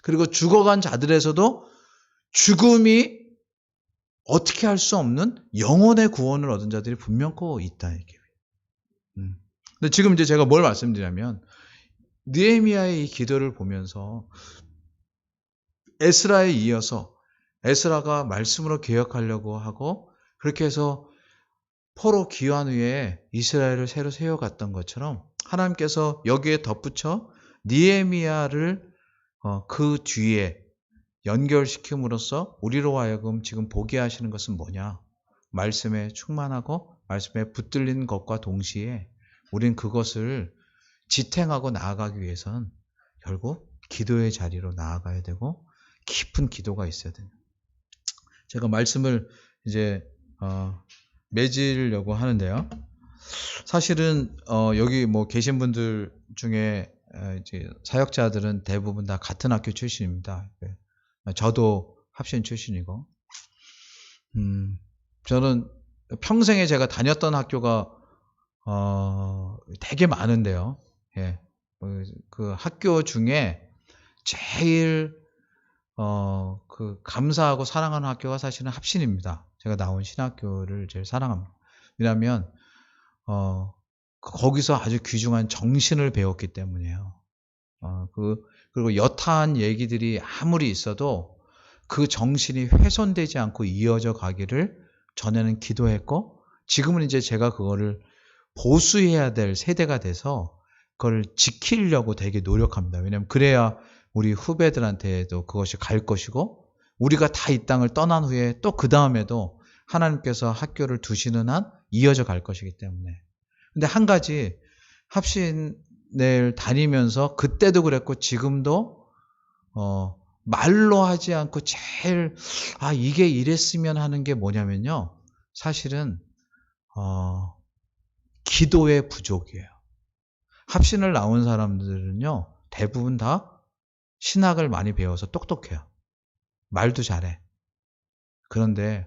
그리고 죽어간 자들에서도 죽음이 어떻게 할 수 없는 영혼의 구원을 얻은 자들이 분명코 있다. 이렇게. 근데 지금 이제 제가 뭘 말씀드리냐면, 느헤미야의 이 기도를 보면서 에스라에 이어서 에스라가 말씀으로 개혁하려고 하고, 그렇게 해서 포로 귀환 후에 이스라엘을 새로 세워갔던 것처럼 하나님께서 여기에 덧붙여 느헤미야를 그 뒤에 연결시킴으로써 우리로 하여금 지금 보게 하시는 것은 뭐냐? 말씀에 충만하고 말씀에 붙들린 것과 동시에 우린 그것을 지탱하고 나아가기 위해서는 결국 기도의 자리로 나아가야 되고 깊은 기도가 있어야 돼요. 제가 말씀을 이제 맺으려고 하는데요. 사실은 여기 계신 분들 중에 이제 사역자들은 대부분 다 같은 학교 출신입니다. 저도 합신 출신이고, 저는 평생에 제가 다녔던 학교가 되게 많은데요. 예, 그 학교 중에 제일 감사하고 사랑하는 학교가 사실은 합신입니다. 제가 나온 신학교를 제일 사랑합니다. 왜냐하면 거기서 아주 귀중한 정신을 배웠기 때문이에요. 그리고 여타한 얘기들이 아무리 있어도 그 정신이 훼손되지 않고 이어져 가기를 전에는 기도했고, 지금은 이제 제가 그거를 보수해야 될 세대가 돼서 그걸 지키려고 되게 노력합니다. 왜냐하면 그래야 우리 후배들한테도 그것이 갈 것이고, 우리가 다 이 땅을 떠난 후에 또 그 다음에도 하나님께서 학교를 두시는 한 이어져 갈 것이기 때문에. 근데 한 가지, 합신을 다니면서 그때도 그랬고 지금도 말로 하지 않고 제일 이게 이랬으면 하는 게 뭐냐면요, 사실은 기도의 부족이에요. 합신을 나온 사람들은요, 대부분 다 신학을 많이 배워서 똑똑해요. 말도 잘해. 그런데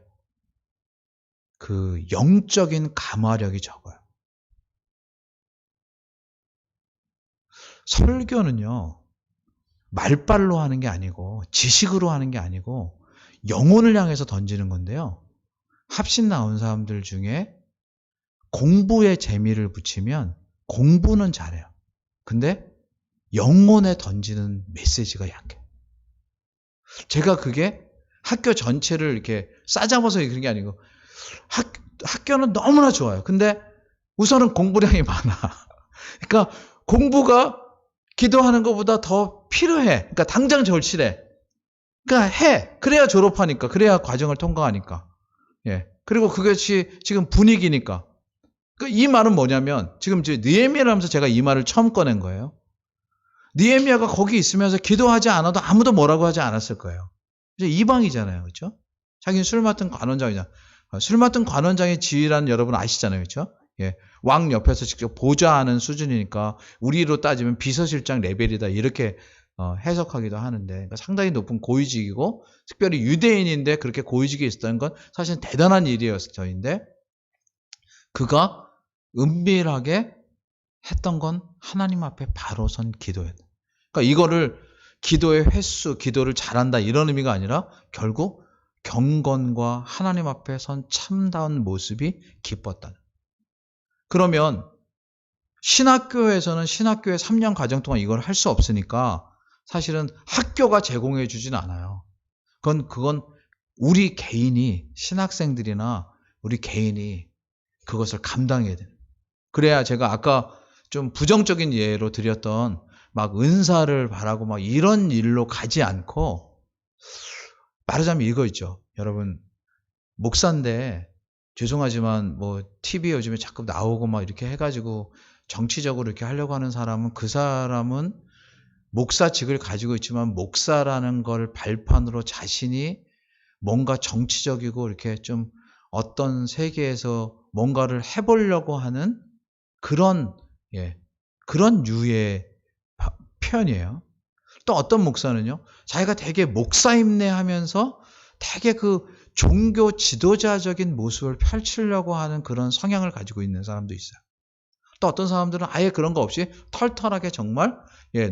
그 영적인 감화력이 적어요. 설교는요, 말발로 하는 게 아니고 지식으로 하는 게 아니고 영혼을 향해서 던지는 건데요. 합신 나온 사람들 중에 공부에 재미를 붙이면 공부는 잘해요. 근데 영혼에 던지는 메시지가 약해. 제가 그게 학교 전체를 이렇게 싸잡아서 그런 게 아니고, 학교는 너무나 좋아요. 근데 우선은 공부량이 많아. 그러니까 공부가 기도하는 것보다 더 필요해. 그러니까 당장 절실해. 그러니까 해. 그래야 졸업하니까. 그래야 과정을 통과하니까. 예. 그리고 그것이 지금 분위기니까. 이 말은 뭐냐면 지금 느헤미야를 하면서 제가 이 말을 처음 꺼낸 거예요. 느헤미야가 거기 있으면서 기도하지 않아도 아무도 뭐라고 하지 않았을 거예요. 이제 이방이잖아요. 그렇죠? 자기는 술 맡은 관원장이잖아. 술 맡은 관원장의 지위란 여러분 아시잖아요. 그렇죠? 예. 왕 옆에서 직접 보좌하는 수준이니까 우리로 따지면 비서실장 레벨이다. 이렇게 해석하기도 하는데 그러니까 상당히 높은 고위직이고 특별히 유대인인데 그렇게 고위직에 있었다는 건 사실 대단한 일이었어인데 그가 은밀하게 했던 건 하나님 앞에 바로 선 기도예요. 그러니까 이거를 기도의 횟수, 기도를 잘한다 이런 의미가 아니라 결국 경건과 하나님 앞에 선 참다운 모습이 기뻤다. 그러면 신학교에서는 신학교의 3년 과정 동안 이걸 할 수 없으니까 사실은 학교가 제공해 주진 않아요. 그건 우리 개인이 신학생들이나 우리 개인이 그것을 감당해야 돼요. 그래야 제가 아까 좀 부정적인 예로 드렸던 막 은사를 바라고 막 이런 일로 가지 않고 말하자면 이거 있죠. 여러분 목사인데 죄송하지만 뭐 TV 요즘에 자꾸 나오고 막 이렇게 해가지고 정치적으로 이렇게 하려고 하는 사람은 그 사람은 목사직을 가지고 있지만 목사라는 걸 발판으로 자신이 뭔가 정치적이고 이렇게 좀 어떤 세계에서 뭔가를 해보려고 하는 그런 유의 편이에요. 또 어떤 목사는요, 자기가 되게 목사임내 하면서 되게 그 종교 지도자적인 모습을 펼치려고 하는 그런 성향을 가지고 있는 사람도 있어요. 또 어떤 사람들은 아예 그런 거 없이 털털하게 정말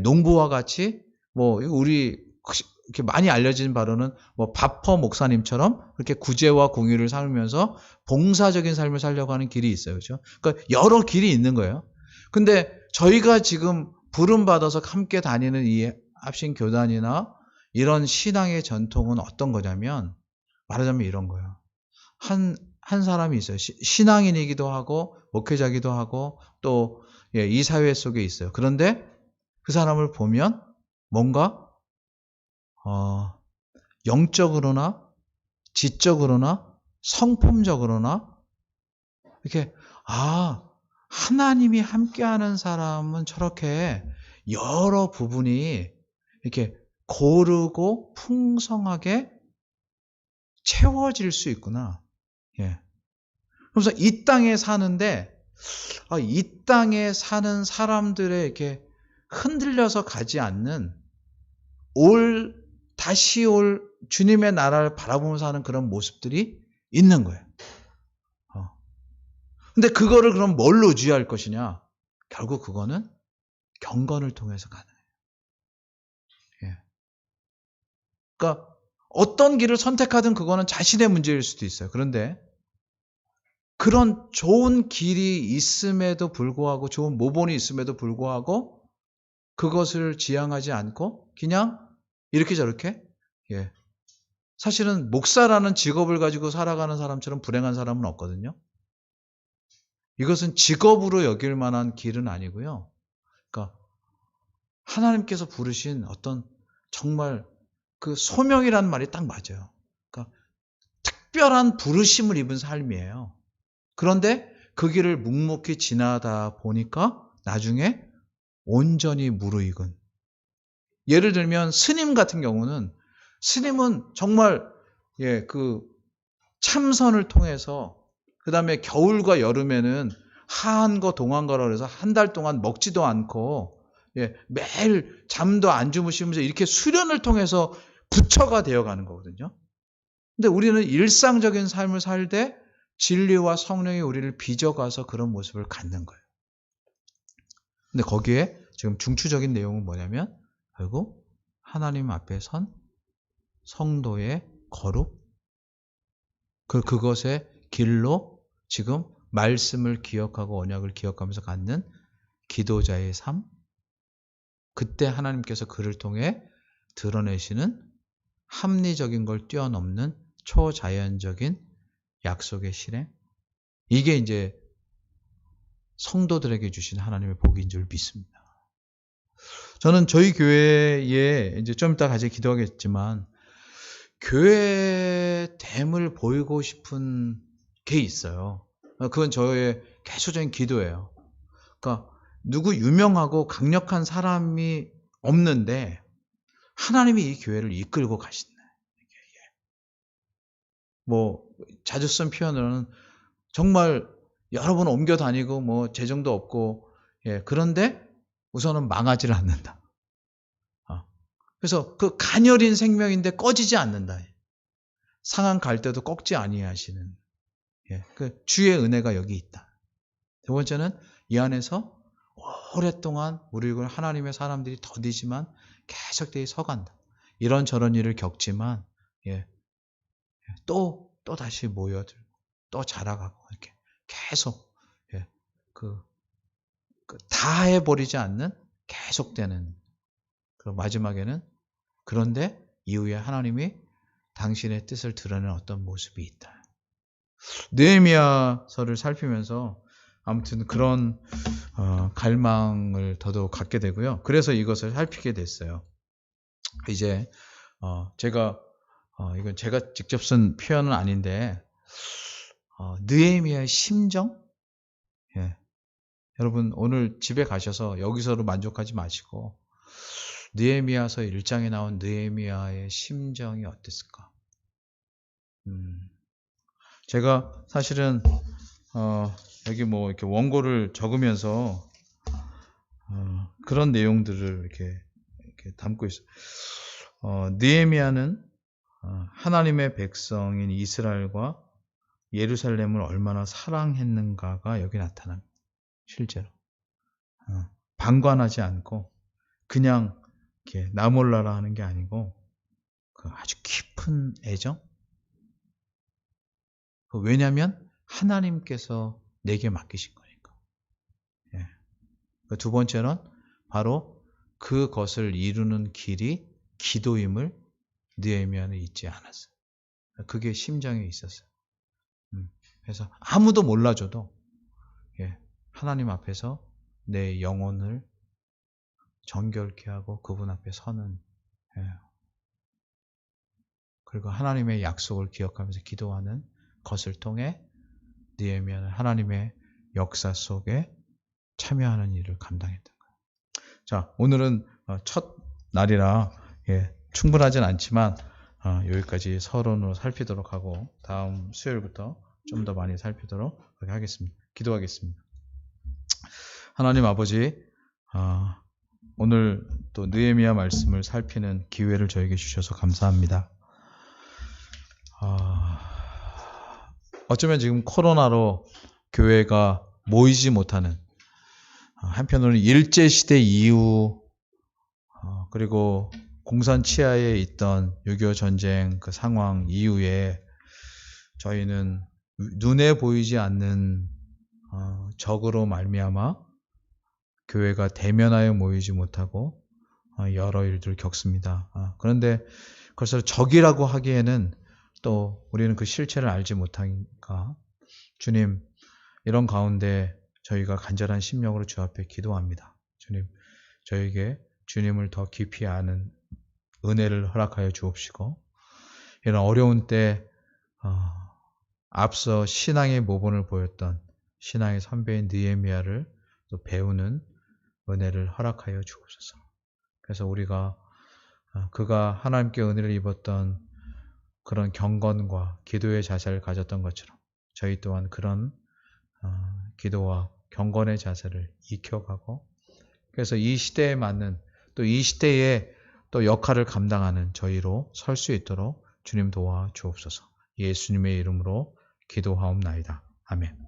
농부와 같이 뭐 우리 이렇게 많이 알려진 바로는 뭐 바퍼 목사님처럼 그렇게 구제와 공의를 살면서 봉사적인 삶을 살려고 하는 길이 있어요. 그렇죠? 그러니까 여러 길이 있는 거예요. 근데 저희가 지금 부름 받아서 함께 다니는 이 합신 교단이나 이런 신앙의 전통은 어떤 거냐면 말하자면 이런 거예요. 한 사람이 있어요. 신앙인이기도 하고 목회자기도 하고 또 이 사회 속에 있어요. 그런데 그 사람을 보면 뭔가 영적으로나 지적으로나 성품적으로나 이렇게 하나님이 함께하는 사람은 저렇게 여러 부분이 이렇게 고르고 풍성하게 채워질 수 있구나. 예. 그래서 이 땅에 사는데 이 땅에 사는 사람들의 이렇게 흔들려서 가지 않는 다시 올 주님의 나라를 바라보면서 사는 그런 모습들이 있는 거예요. 근데 그거를 그럼 뭘로 유지할 것이냐? 결국 그거는 경건을 통해서 가능해요. 예. 그러니까 어떤 길을 선택하든 그거는 자신의 문제일 수도 있어요. 그런데 그런 좋은 길이 있음에도 불구하고 좋은 모본이 있음에도 불구하고 그것을 지향하지 않고 그냥 이렇게 저렇게 사실은 목사라는 직업을 가지고 살아가는 사람처럼 불행한 사람은 없거든요. 이것은 직업으로 여길 만한 길은 아니고요. 그러니까 하나님께서 부르신 어떤 정말 그 소명이라는 말이 딱 맞아요. 그러니까 특별한 부르심을 입은 삶이에요. 그런데 그 길을 묵묵히 지나다 보니까 나중에 온전히 무르익은. 예를 들면 스님 같은 경우는 스님은 정말 그 참선을 통해서 그 다음에 겨울과 여름에는 하한거 동안거라 그래서 한 달 동안 먹지도 않고 매일 잠도 안 주무시면서 이렇게 수련을 통해서 부처가 되어가는 거거든요. 근데 우리는 일상적인 삶을 살되 진리와 성령이 우리를 빚어가서 그런 모습을 갖는 거예요. 근데 거기에 지금 중추적인 내용은 뭐냐면 결국 하나님 앞에 선 성도의 거룩 그것의 길로 지금 말씀을 기억하고 언약을 기억하면서 갖는 기도자의 삶 그때 하나님께서 그를 통해 드러내시는 합리적인 걸 뛰어넘는 초자연적인 약속의 실행 이게 이제 성도들에게 주신 하나님의 복인 줄 믿습니다. 저는 저희 교회에 이제 좀 이따 같이 기도하겠지만 교회됨을 보이고 싶은 게 있어요. 그건 저의 계속적인 기도예요. 그러니까 누구 유명하고 강력한 사람이 없는데 하나님이 이 교회를 이끌고 가신다. 뭐 자주 쓴 표현으로는 정말 여러 번 옮겨 다니고 뭐 재정도 없고, 그런데 우선은 망하지를 않는다. 그래서 그 가녀린 생명인데 꺼지지 않는다. 상한 갈 때도 꺾지 아니하시는, 그 주의 은혜가 여기 있다. 두 번째는 이 안에서 오랫동안 우리를 하나님의 사람들이 더디지만 계속되게 서간다. 이런저런 일을 겪지만 또 다시 모여들고 또 자라가고 이렇게 계속 다 해버리지 않는 계속되는, 그 마지막에는 그런데 이후에 하나님이 당신의 뜻을 드러내는 어떤 모습이 있다. 느헤미야서를 살피면서 아무튼 그런 갈망을 더더욱 갖게 되고요. 그래서 이것을 살피게 됐어요. 이제 제가 이건 제가 직접 쓴 표현은 아닌데 느헤미야의 심정? 여러분 오늘 집에 가셔서 여기서로 만족하지 마시고 느헤미야서 1장에 나온 느헤미야의 심정이 어땠을까? 제가 사실은 여기 뭐 이렇게 원고를 적으면서 그런 내용들을 이렇게 담고 있어요. 느헤미야는 하나님의 백성인 이스라엘과 예루살렘을 얼마나 사랑했는가가 여기 나타납니다. 실제로 방관하지 않고 그냥 이렇게 나 몰라라 하는 게 아니고 그 아주 깊은 애정. 왜냐하면 하나님께서 내게 맡기신 거니까. 두 번째는 바로 그것을 이루는 길이 기도임을 느헤미야는 잊지 않았어요. 그게 심정에 있었어요. 그래서 아무도 몰라줘도 하나님 앞에서 내 영혼을 정결케 하고 그분 앞에 서는, 그리고 하나님의 약속을 기억하면서 기도하는 것을 통해 느헤미야는 하나님의 역사 속에 참여하는 일을 감당했던 거예요. 자, 오늘은 첫 날이라 충분하진 않지만 여기까지 서론으로 살피도록 하고 다음 수요일부터 좀 더 많이 살피도록 하겠습니다. 기도하겠습니다. 하나님 아버지, 오늘 또 느헤미야 말씀을 살피는 기회를 저에게 주셔서 감사합니다. 어쩌면 지금 코로나로 교회가 모이지 못하는, 한편으로는 일제시대 이후 그리고 공산 치하에 있던 6.25 전쟁 그 상황 이후에 저희는 눈에 보이지 않는 적으로 말미암아 교회가 대면하여 모이지 못하고 여러 일들을 겪습니다. 그런데 그것을 적이라고 하기에는 또 우리는 그 실체를 알지 못하니까 주님, 이런 가운데 저희가 간절한 심령으로 주 앞에 기도합니다. 주님, 저에게 주님을 더 깊이 아는 은혜를 허락하여 주옵시고, 이런 어려운 때 앞서 신앙의 모본을 보였던 신앙의 선배인 느헤미야를 또 배우는 은혜를 허락하여 주옵소서. 그래서 우리가 그가 하나님께 은혜를 입었던 그런 경건과 기도의 자세를 가졌던 것처럼 저희 또한 그런 기도와 경건의 자세를 익혀가고, 그래서 이 시대에 맞는 또 이 시대에 또 역할을 감당하는 저희로 설 수 있도록 주님 도와 주옵소서. 예수님의 이름으로 기도하옵나이다. 아멘.